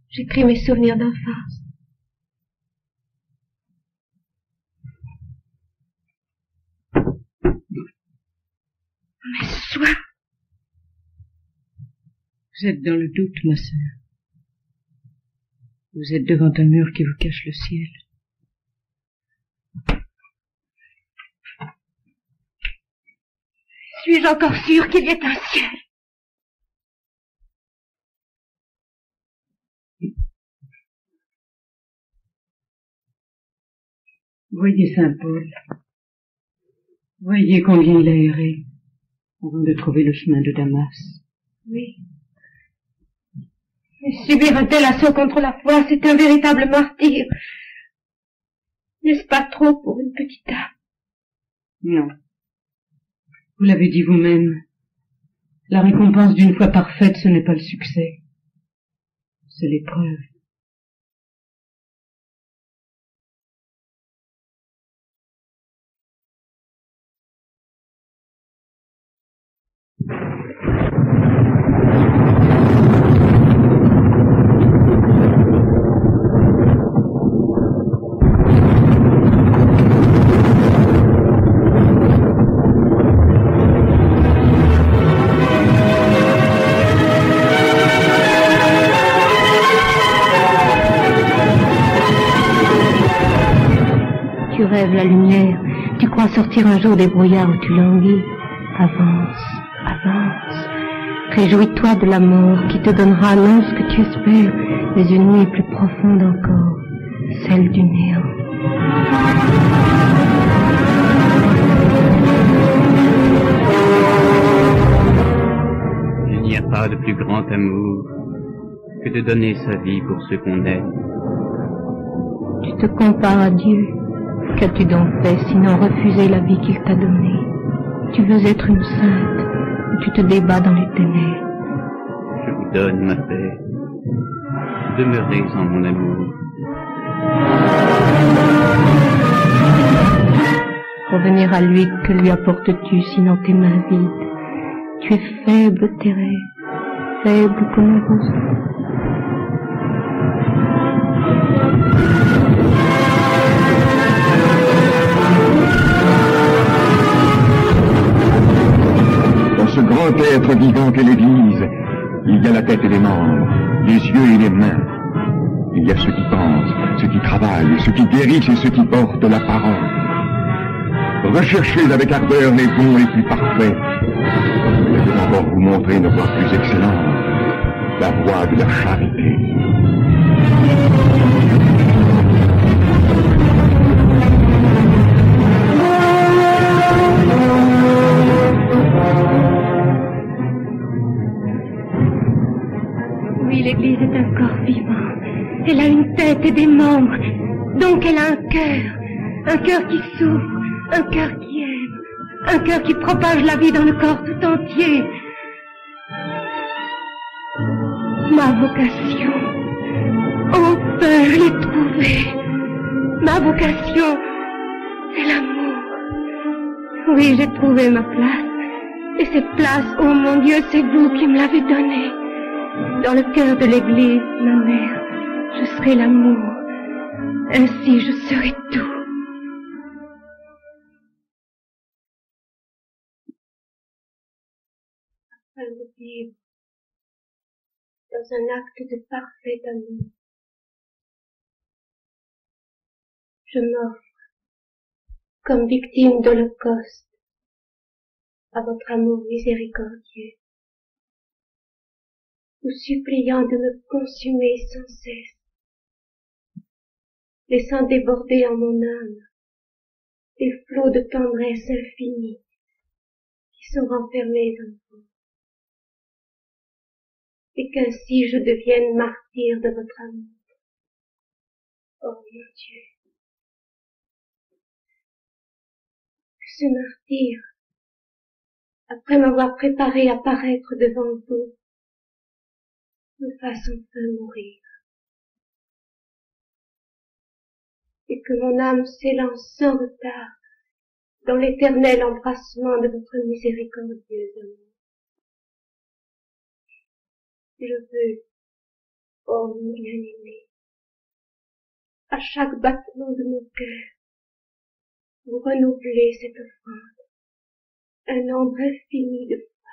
J'écris mes souvenirs d'enfance. soir. Vous êtes dans le doute, ma sœur. Vous êtes devant un mur qui vous cache le ciel. Suis-je encore sûre qu'il y ait un ciel? Voyez Saint-Paul. Voyez combien il a erré avant de trouver le chemin de Damas. Oui. Mais subir un tel assaut contre la foi, c'est un véritable martyre. N'est-ce pas trop pour une petite âme? Non. Vous l'avez dit vous-même. La récompense d'une foi parfaite, ce n'est pas le succès. C'est l'épreuve. Tu rêves la lumière, tu crois sortir un jour des brouillards où tu languis. Avance, avance. Réjouis-toi de la mort qui te donnera non ce que tu espères, mais une nuit plus profonde encore, celle du néant. Il n'y a pas de plus grand amour que de donner sa vie pour ce qu'on aime. Tu te compares à Dieu. Qu'as-tu donc fait sinon refuser la vie qu'il t'a donnée? Tu veux être une sainte, ou tu te débats dans les ténèbres? Je vous donne ma paix. Demeurez en mon amour. Revenir à lui, que lui apportes-tu sinon tes mains vides? Tu es faible, Thérèse, faible comme un roseau. Dans ce grand être vivant qu'est l'Église, il y a la tête et les membres, les yeux et les mains. Il y a ceux qui pensent, ceux qui travaillent, ceux qui guérissent et ceux qui portent la parole. Recherchez avec ardeur les bons et plus parfaits. Je vais encore vous montrer une voie plus excellente, la voie de la charité. Oui, l'Église est un corps vivant. Elle a une tête et des membres. Donc elle a un cœur qui souffre, un cœur qui aime, un cœur qui propage la vie dans le corps tout entier. Ma vocation. Oh Père, je l'ai trouvée. Ma vocation, c'est l'amour. Oui, j'ai trouvé ma place. Et cette place, oh mon Dieu, c'est vous qui me l'avez donnée. Dans le cœur de l'Église, ma mère, je serai l'amour. Ainsi, je serai tout. Afin de vivre dans un acte de parfait amour, je m'offre comme victime d'holocauste à votre amour miséricordieux, vous suppliant de me consumer sans cesse, laissant déborder en mon âme des flots de tendresse infinie qui sont renfermés en vous, et qu'ainsi je devienne martyr de votre amour. Oh mon Dieu, que ce martyr, après m'avoir préparé à paraître devant vous, me fasse enfin mourir, et que mon âme s'élance sans retard dans l'éternel embrassement de votre miséricordieux amour. Je veux, ô mon bien-aimé, à chaque battement de mon cœur, vous renouveler cette offrande, un nombre infini de fois,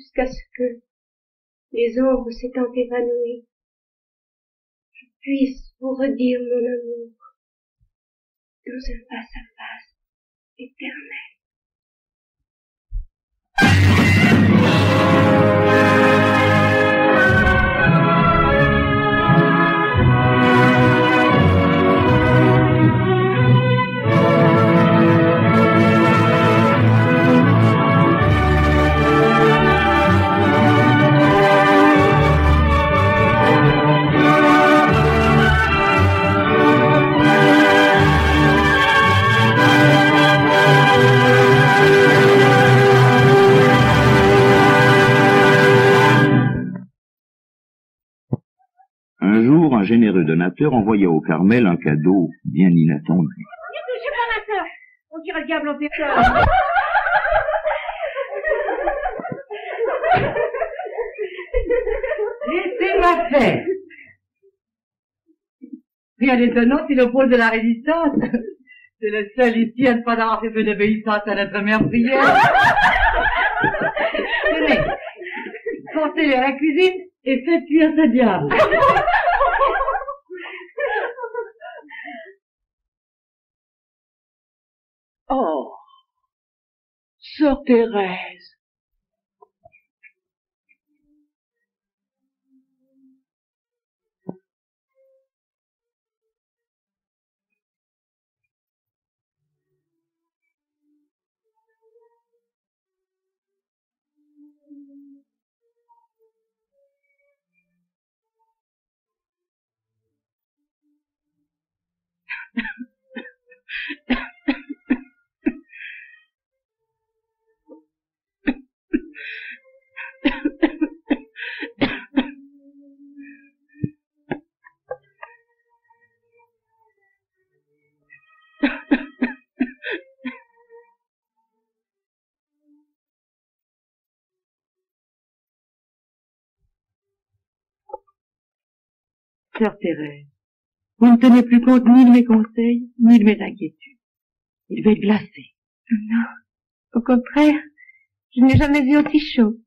jusqu'à ce que, les ombres s'étant évanouies, je puisse vous redire mon amour dans un face-à-face éternel. Un jour, un généreux donateur envoya au Carmel un cadeau bien inattendu. Je suis pas ma sœur. On tire le diable en personne. Laissez-moi faire. Rien d'étonnant si le pôle de la résistance. C'est le seul ici à ne pas avoir fait peu d'obéissance à notre mère prière. Tenez, portez-les à la cuisine et faites cuire ce diable. Oh, sœur Thérèse. Sœur Thérèse, vous ne tenez plus compte ni de mes conseils, ni de mes inquiétudes. Il va être glacé. Non, au contraire, je n'ai jamais eu aussi chaud.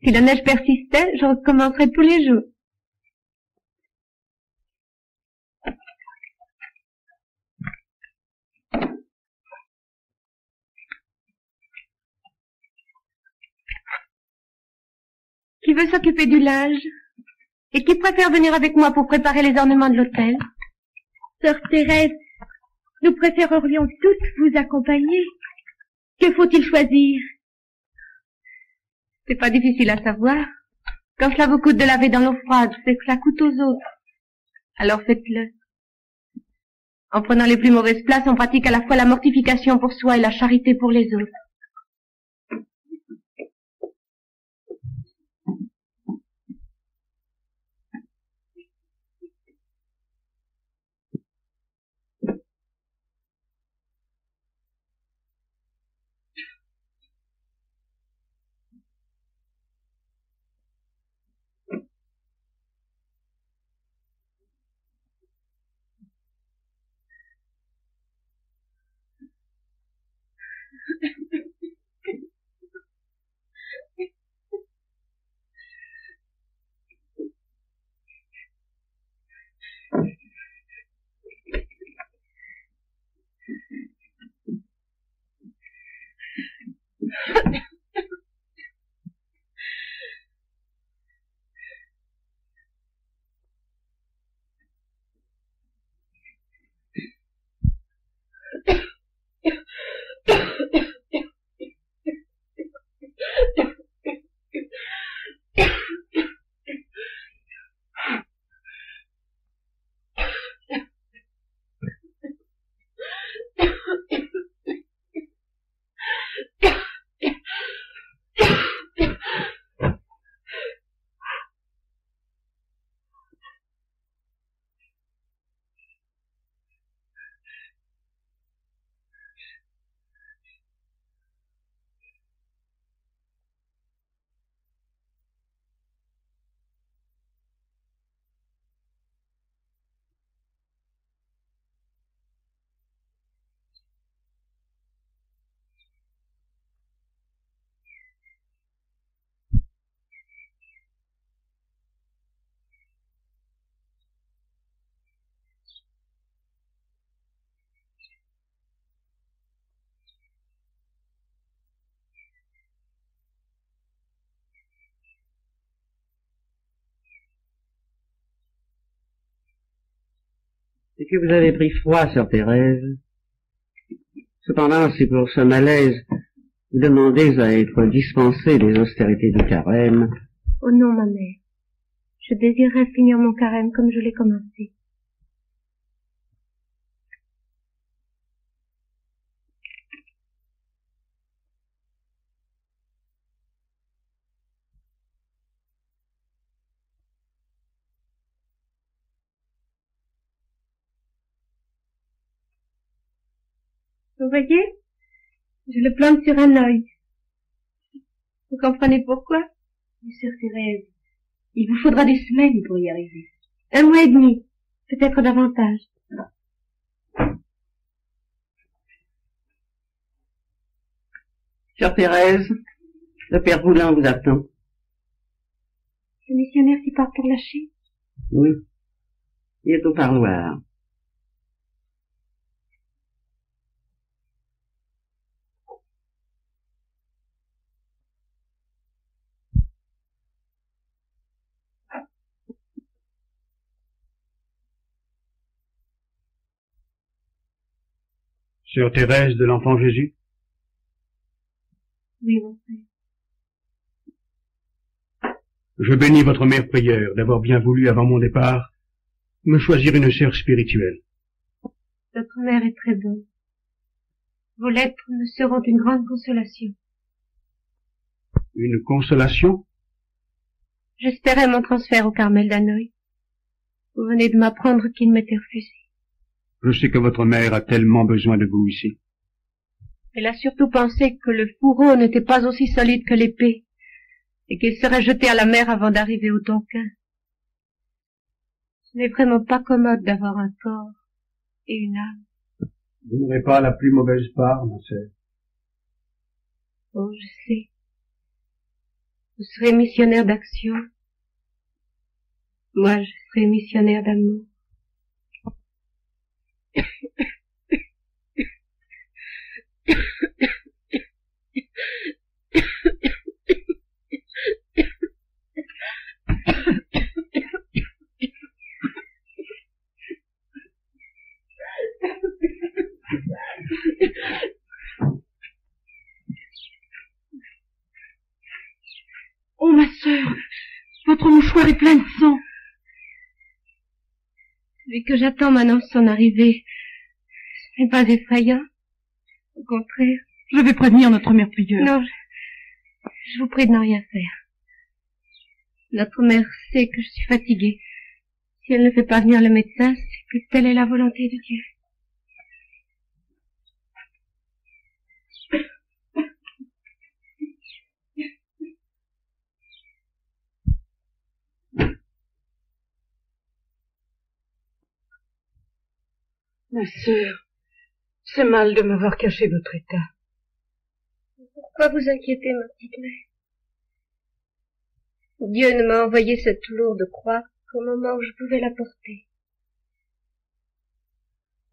Si la neige persistait, je recommencerais tous les jours. Qui veut s'occuper du linge? Et qui préfère venir avec moi pour préparer les ornements de l'hôtel? Sœur Thérèse, nous préférerions toutes vous accompagner. Que faut-il choisir? C'est pas difficile à savoir. Quand cela vous coûte de laver dans l'eau froide, c'est que ça coûte aux autres. Alors faites-le. En prenant les plus mauvaises places, on pratique à la fois la mortification pour soi et la charité pour les autres. C'est que vous avez pris froid, sœur Thérèse. Cependant, si pour ce malaise, vous demandez à être dispensé des austérités du carême. Oh non, ma mère. Je désirerais finir mon carême comme je l'ai commencé. Vous voyez, je le plante sur un œil. Vous comprenez pourquoi? Sœur Thérèse, il vous faudra des semaines pour y arriver. 1 mois et demi, peut-être davantage. Sœur Thérèse, le père Boulin vous attend. Le missionnaire qui part pour la Chine? Oui, il est au parloir. Sœur Thérèse de l'Enfant Jésus? Oui, mon frère. Je bénis votre mère prière d'avoir bien voulu, avant mon départ, me choisir une sœur spirituelle. Votre mère est très bonne. Vos lettres me seront une grande consolation. Une consolation? J'espérais mon transfert au Carmel d'Hanoï. Vous venez de m'apprendre qu'il m'était refusé. Je sais que votre mère a tellement besoin de vous ici. Elle a surtout pensé que le fourreau n'était pas aussi solide que l'épée, et qu'il serait jeté à la mer avant d'arriver au Tonkin. Ce n'est vraiment pas commode d'avoir un corps et une âme. Vous n'aurez pas la plus mauvaise part, ma sœur. Oh, je sais. Vous serez missionnaire d'action. Moi, je serai missionnaire d'amour. Oh, ma sœur, votre mouchoir est plein de sang. Celui que j'attends m'annonce son arrivée. Ce n'est pas effrayant. Au contraire. Je vais prévenir notre mère prieure. Non, je vous prie de ne rien faire. Notre mère sait que je suis fatiguée. Si elle ne fait pas venir le médecin, c'est que telle est la volonté de Dieu. Ma sœur, c'est mal de m'avoir caché votre état. Pourquoi vous inquiétez, ma petite mère? Dieu ne m'a envoyé cette lourde croix qu'au moment où je pouvais la porter.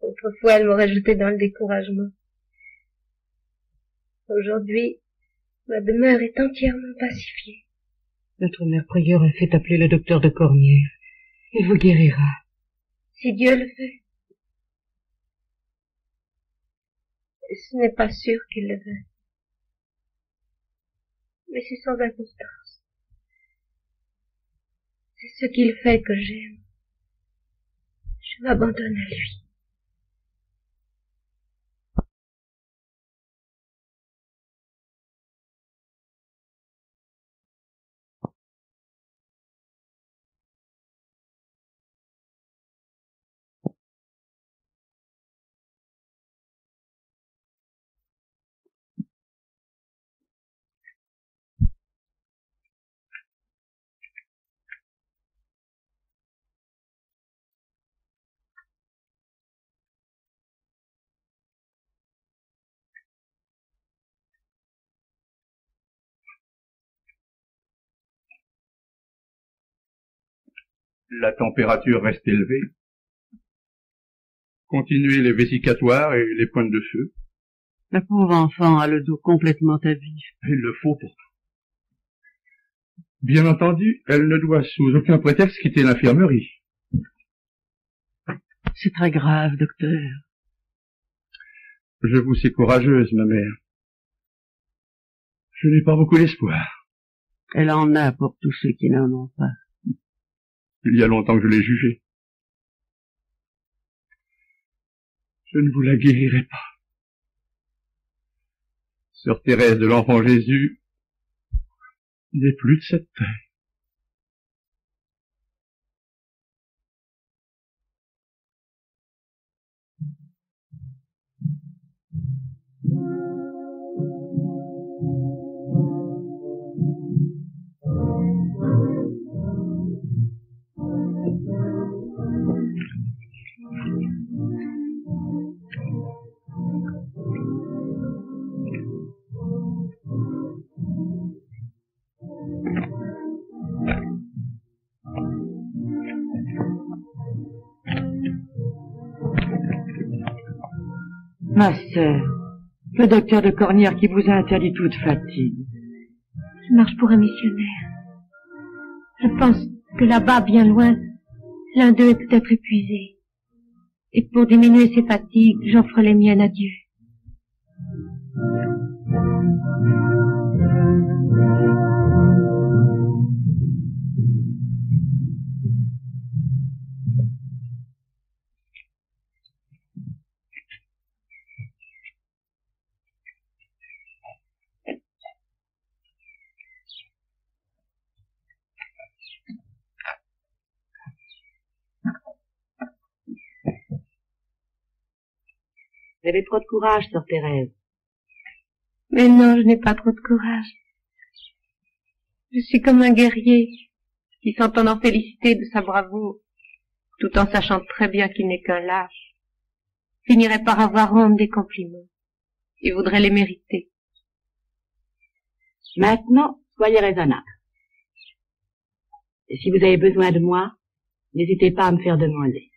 Autrefois, elle m'aurait jeté dans le découragement. Aujourd'hui, ma demeure est entièrement pacifiée. Notre mère prieure a fait appeler le docteur de Cornières. Il vous guérira. Si Dieu le fait. Et ce n'est pas sûr qu'il le veut. Mais c'est sans importance. C'est ce qu'il fait que j'aime. Je m'abandonne à lui. La température reste élevée. Continuez les vésicatoires et les pointes de feu. La pauvre enfant a le dos complètement à vif. Il le faut pourtant. Bien entendu, elle ne doit sous aucun prétexte quitter l'infirmerie. C'est très grave, docteur. Je vous sais courageuse, ma mère. Je n'ai pas beaucoup d'espoir. Elle en a pour tous ceux qui n'en ont pas. Il y a longtemps que je l'ai jugée. Je ne vous la guérirai pas. Sœur Thérèse de l'Enfant Jésus n'est plus de cette terre. Ma sœur, le docteur de Cornières qui vous a interdit toute fatigue. Je marche pour un missionnaire. Je pense que là-bas, bien loin, l'un d'eux est peut-être épuisé. Et pour diminuer ses fatigues, j'offre les miennes à Dieu. Vous avez trop de courage, sœur Thérèse. Mais non, je n'ai pas trop de courage. Je suis comme un guerrier qui s'entend féliciter de sa bravoure, tout en sachant très bien qu'il n'est qu'un lâche, finirait par avoir honte des compliments et voudrait les mériter. Maintenant, soyez raisonnable. Et si vous avez besoin de moi, n'hésitez pas à me faire demander.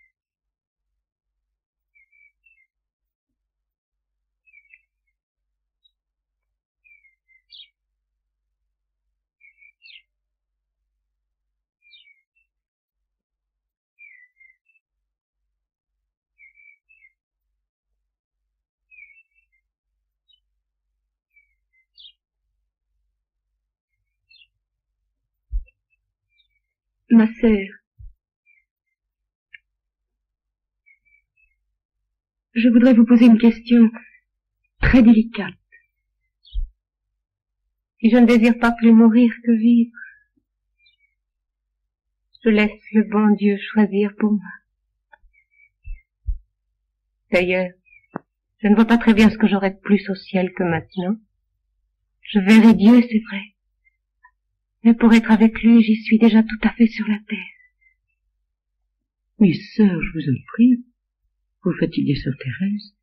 Ma sœur, je voudrais vous poser une question très délicate. Si je ne désire pas plus mourir que vivre, je laisse le bon Dieu choisir pour moi. D'ailleurs, je ne vois pas très bien ce que j'aurai de plus au ciel que maintenant. Je verrai Dieu, c'est vrai. Mais pour être avec lui, j'y suis déjà tout à fait sur la terre. Mais sœur, je vous en prie, vous fatiguez sœur Thérèse.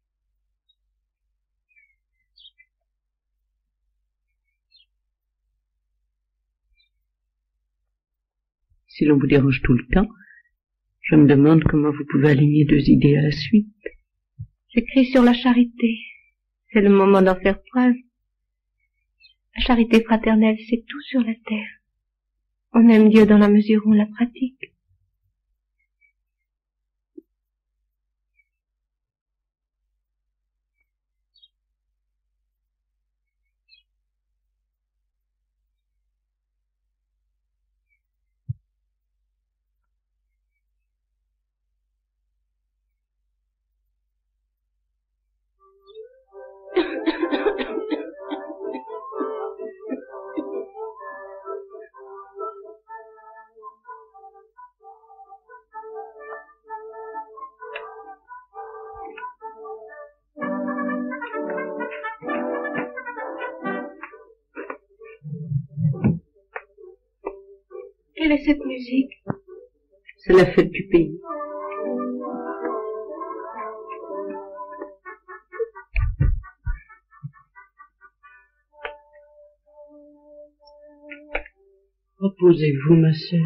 Si l'on vous dérange tout le temps, je me demande comment vous pouvez aligner deux idées à la suite. J'écris sur la charité. C'est le moment d'en faire preuve. La charité fraternelle, c'est tout sur la terre. On aime Dieu dans la mesure où on la pratique. Quelle est cette musique? C'est la fête du pays. Reposez-vous, ma sœur.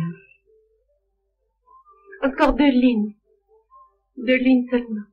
Encore 2 lignes. 2 lignes seulement.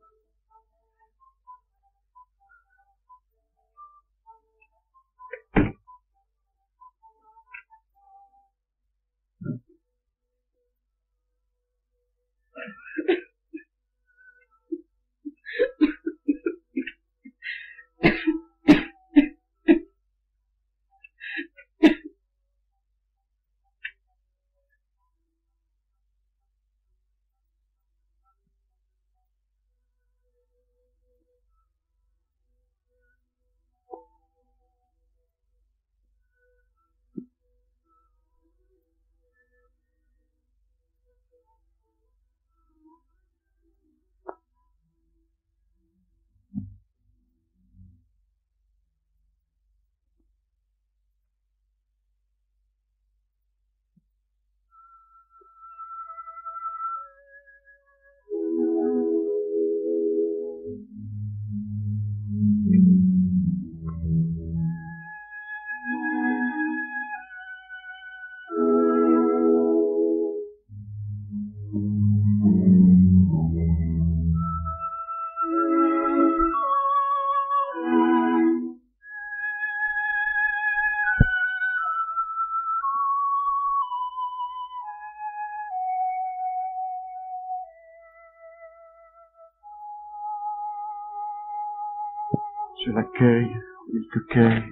Je l'accueille, il te cueille.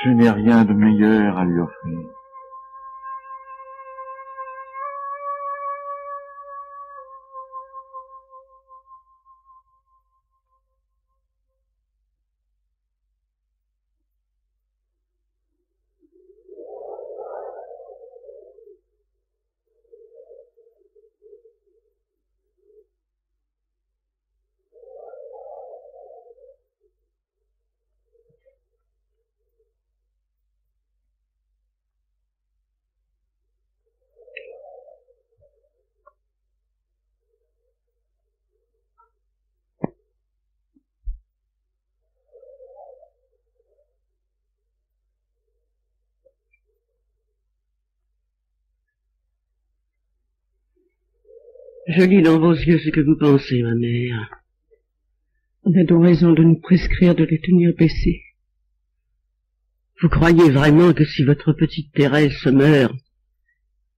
Je n'ai rien de meilleur à lui offrir. Je lis dans vos yeux ce que vous pensez, ma mère. On a donc raison de nous prescrire de les tenir baissés. Vous croyez vraiment que si votre petite Thérèse se meurt,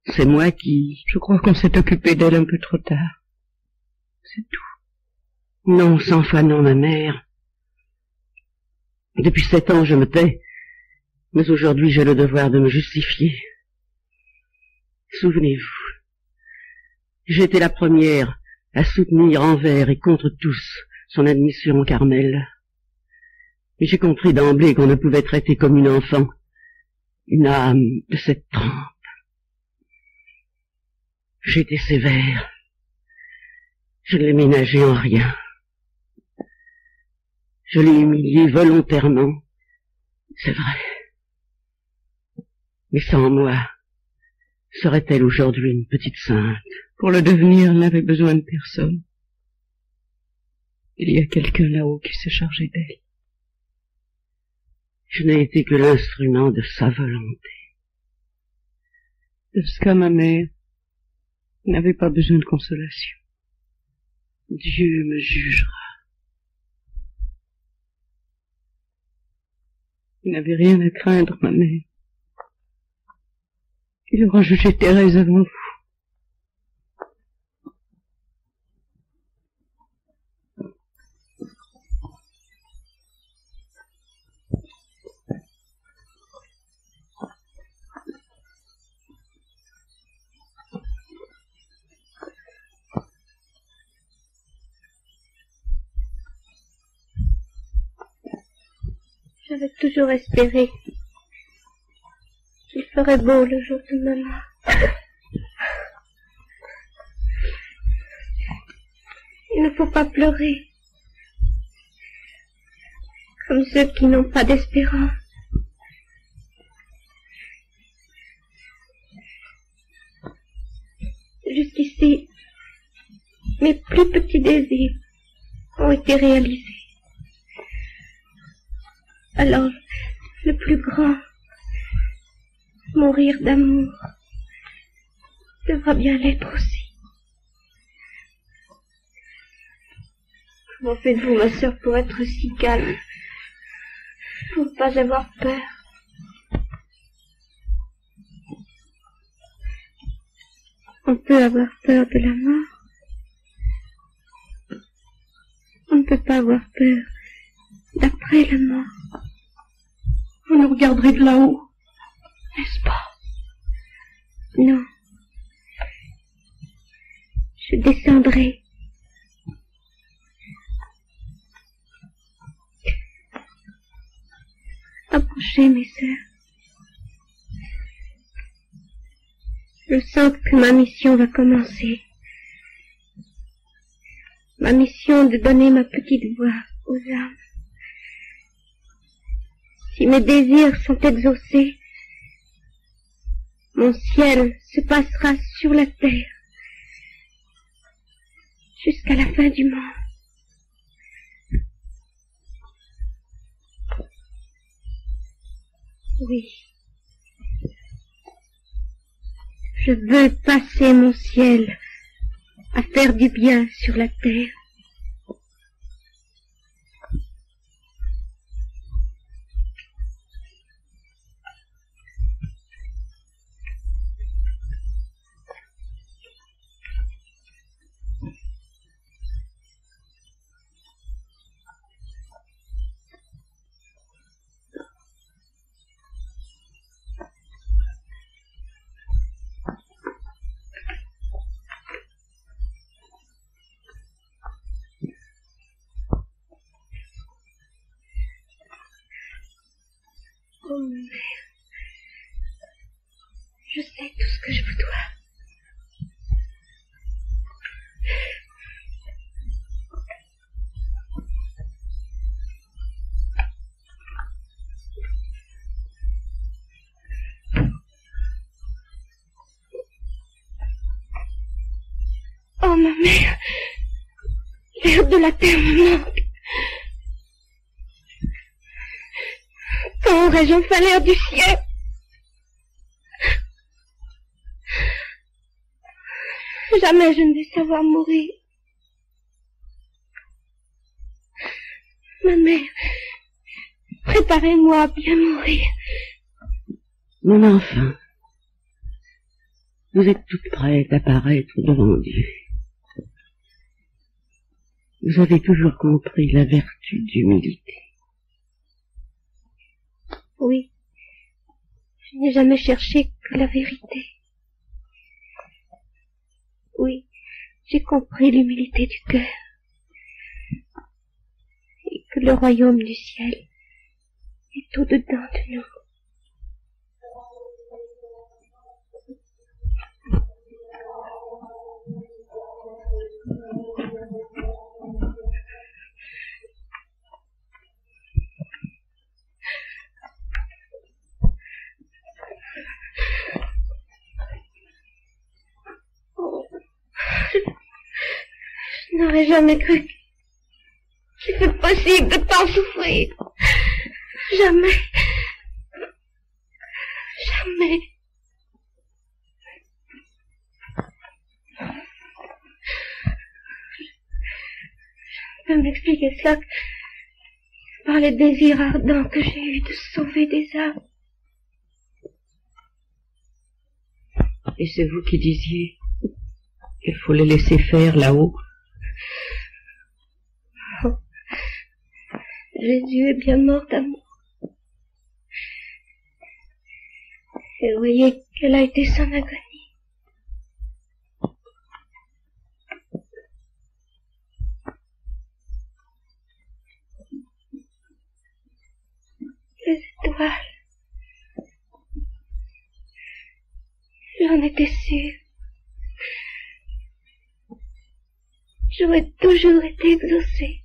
c'est moi qui... Je crois qu'on s'est occupé d'elle un peu trop tard. C'est tout. Non, 100 fois non, ma mère. Depuis 7 ans, je me tais, mais aujourd'hui, j'ai le devoir de me justifier. Souvenez-vous, j'étais la première à soutenir envers et contre tous son admission au Carmel. Mais j'ai compris d'emblée qu'on ne pouvait traiter comme une enfant une âme de cette trempe. J'étais sévère. Je ne l'ai ménagé en rien. Je l'ai humiliée volontairement, c'est vrai. Mais sans moi, serait-elle aujourd'hui une petite sainte? Pour le devenir, elle n'avait besoin de personne. Il y a quelqu'un là-haut qui s'est chargé d'elle. Je n'ai été que l'instrument de sa volonté. De ce cas, ma mère n'avait pas besoin de consolation. Dieu me jugera. Vous n'avez rien à craindre, ma mère. Il aura jugé Thérèse avant vous. J'avais toujours espéré qu'il ferait beau le jour de ma mort. Il ne faut pas pleurer comme ceux qui n'ont pas d'espérance. Jusqu'ici, mes plus petits désirs ont été réalisés. Alors, le plus grand, mourir d'amour, devra bien l'être aussi. Comment faites-vous, ma sœur, pour être si calme, pour ne pas avoir peur? On peut avoir peur de la mort. On ne peut pas avoir peur d'après la mort. Vous nous regarderez de là-haut, n'est-ce pas? Non. Je descendrai. Approchez, mes sœurs. Je sens que ma mission va commencer. Ma mission de donner ma petite voix aux âmes. Si mes désirs sont exaucés, mon ciel se passera sur la terre jusqu'à la fin du monde. Oui. Je veux passer mon ciel à faire du bien sur la terre. Oh, mère, je sais tout ce que je vous dois. Oh, ma mère, l'air de la terre me manque. Quand aurais-je enfin l'air du ciel? Jamais je ne vais savoir mourir. Ma mère, préparez-moi à bien mourir. Mon enfant, vous êtes toute prête à paraître devant Dieu. Vous avez toujours compris la vertu d'humilité. Oui, je n'ai jamais cherché que la vérité. Oui, j'ai compris l'humilité du cœur. Et que le royaume du ciel est au-dedans de nous. Je n'aurais jamais cru qu'il fût possible de tant souffrir. Jamais. Jamais. Je peux m'expliquer cela par les désirs ardents que j'ai eus de sauver des âmes. Et c'est vous qui disiez qu'il faut les laisser faire là-haut. Oh. Jésus est bien mort d'amour. Et voyez quelle a été son agonie. Les étoiles. J'en étais sûre. J'aurais toujours été exaucée.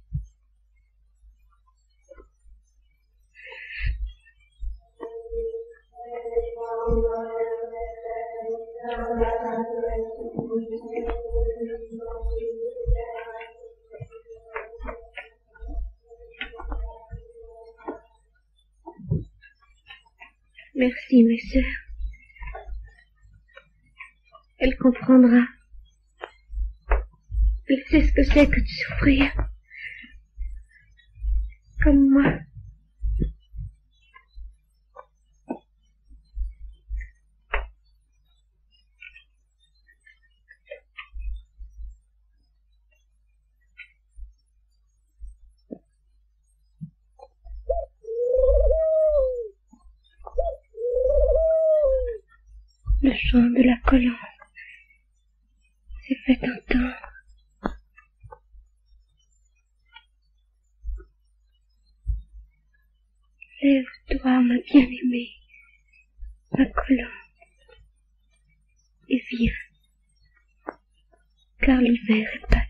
Merci, mes sœurs. Elle comprendra. Elle sait ce que c'est que de souffrir. Comme moi. chant de la colombe s'est fait entendre. Lève-toi, ma bien-aimée, ma colombe, et viens, car l'hiver est passé.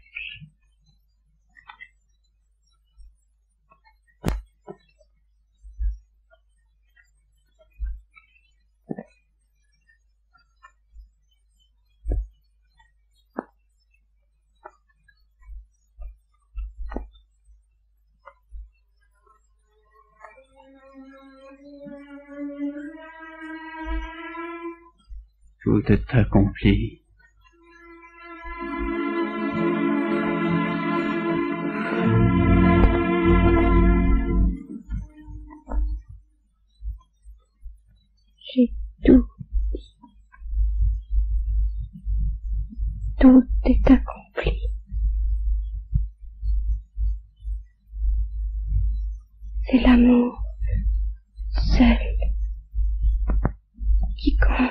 Tout est accompli. J'ai tout dit. Tout est accompli. C'est l'amour seul qui compte.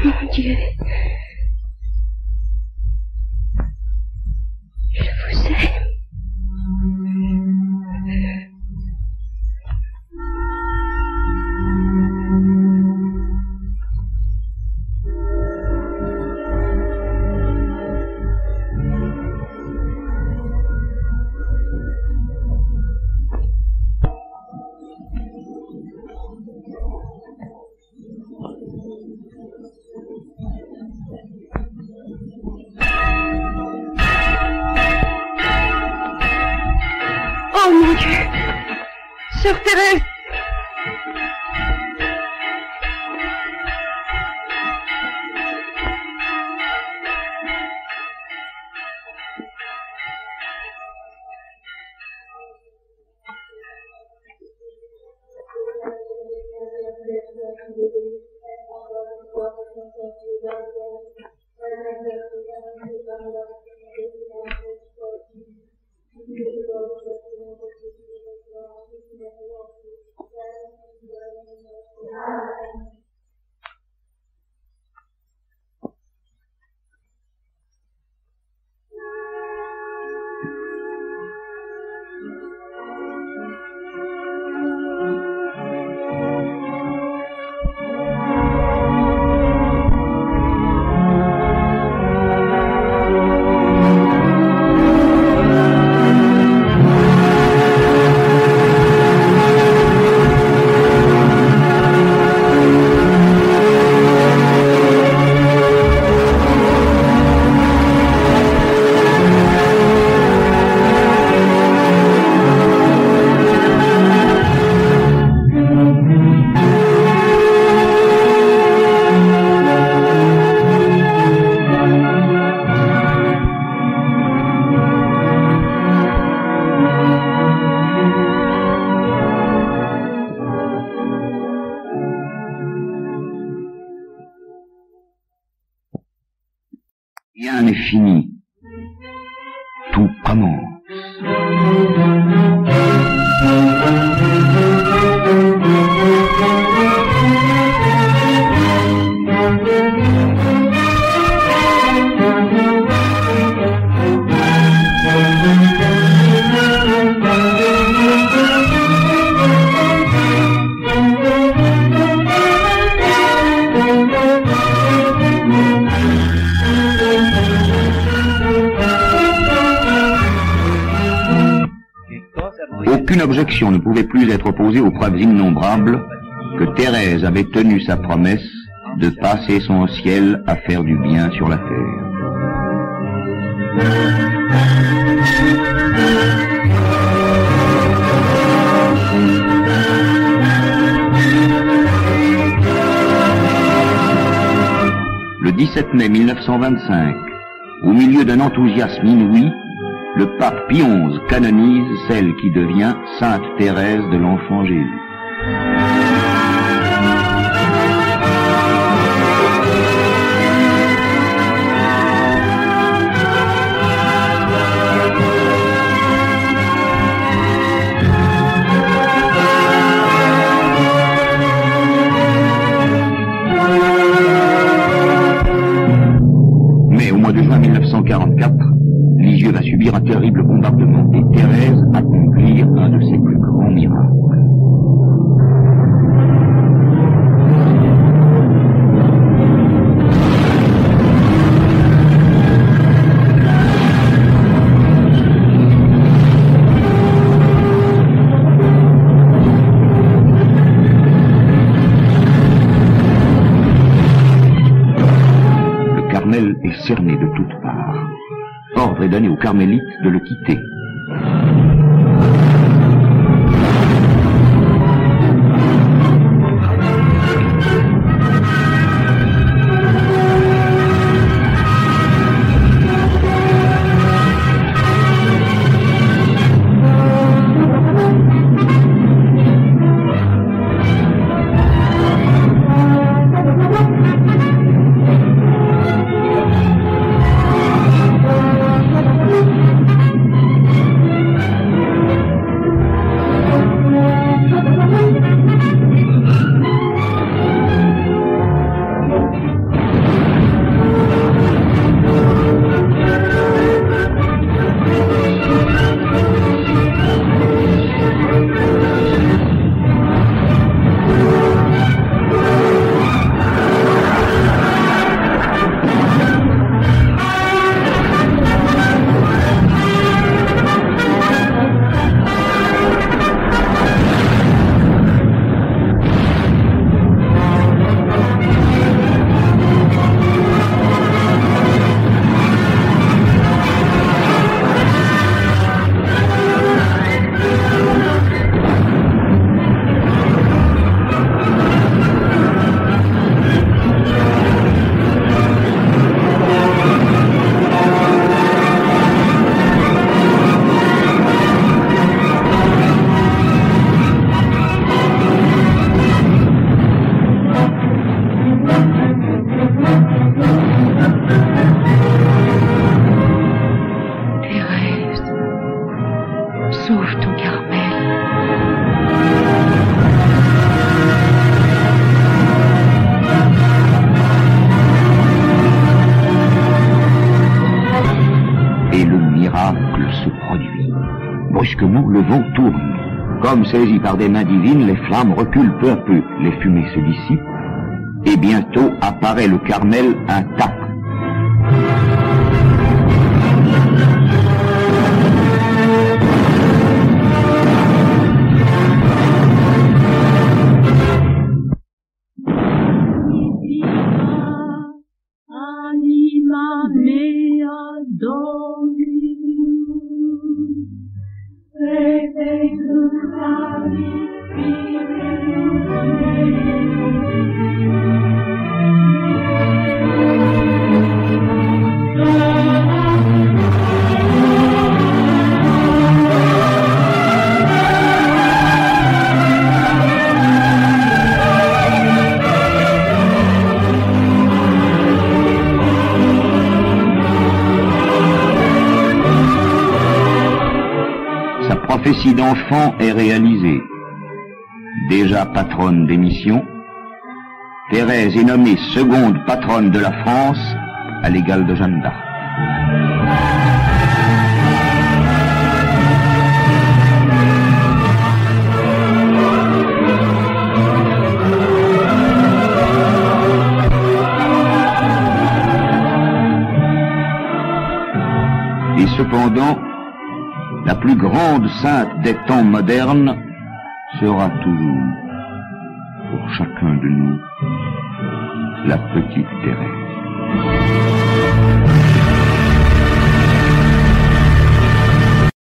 Mon Dieu, je vous aime. Oh mon Dieu, Sœur Thérèse. Rien n'est fini. Tout commence. Aucune objection ne pouvait plus être opposée aux preuves innombrables que Thérèse avait tenu sa promesse de passer son ciel à faire du bien sur la terre. Le 17 mai 1925, au milieu d'un enthousiasme inouï, le pape Pie XI canonise celle qui devient Sainte Thérèse de l'Enfant Jésus. Mais au mois de juin 1944, Lisieux va subir un terrible bombardement et Thérèse accomplir un de ses plus grands miracles. Le Carmel est cerné de toutes parts. Ordre est donné aux carmélites de le quitter. Brusquement, le vent tourne. Comme saisies par des mains divines, les flammes reculent peu à peu, les fumées se dissipent, et bientôt apparaît le Carmel intact. La prophétie d'enfant est réalisée. Déjà patronne des missions, Thérèse est nommée seconde patronne de la France à l'égal de Jeanne d'Arc. Et cependant, la plus grande sainte des temps modernes sera toujours, pour chacun de nous, la petite Thérèse.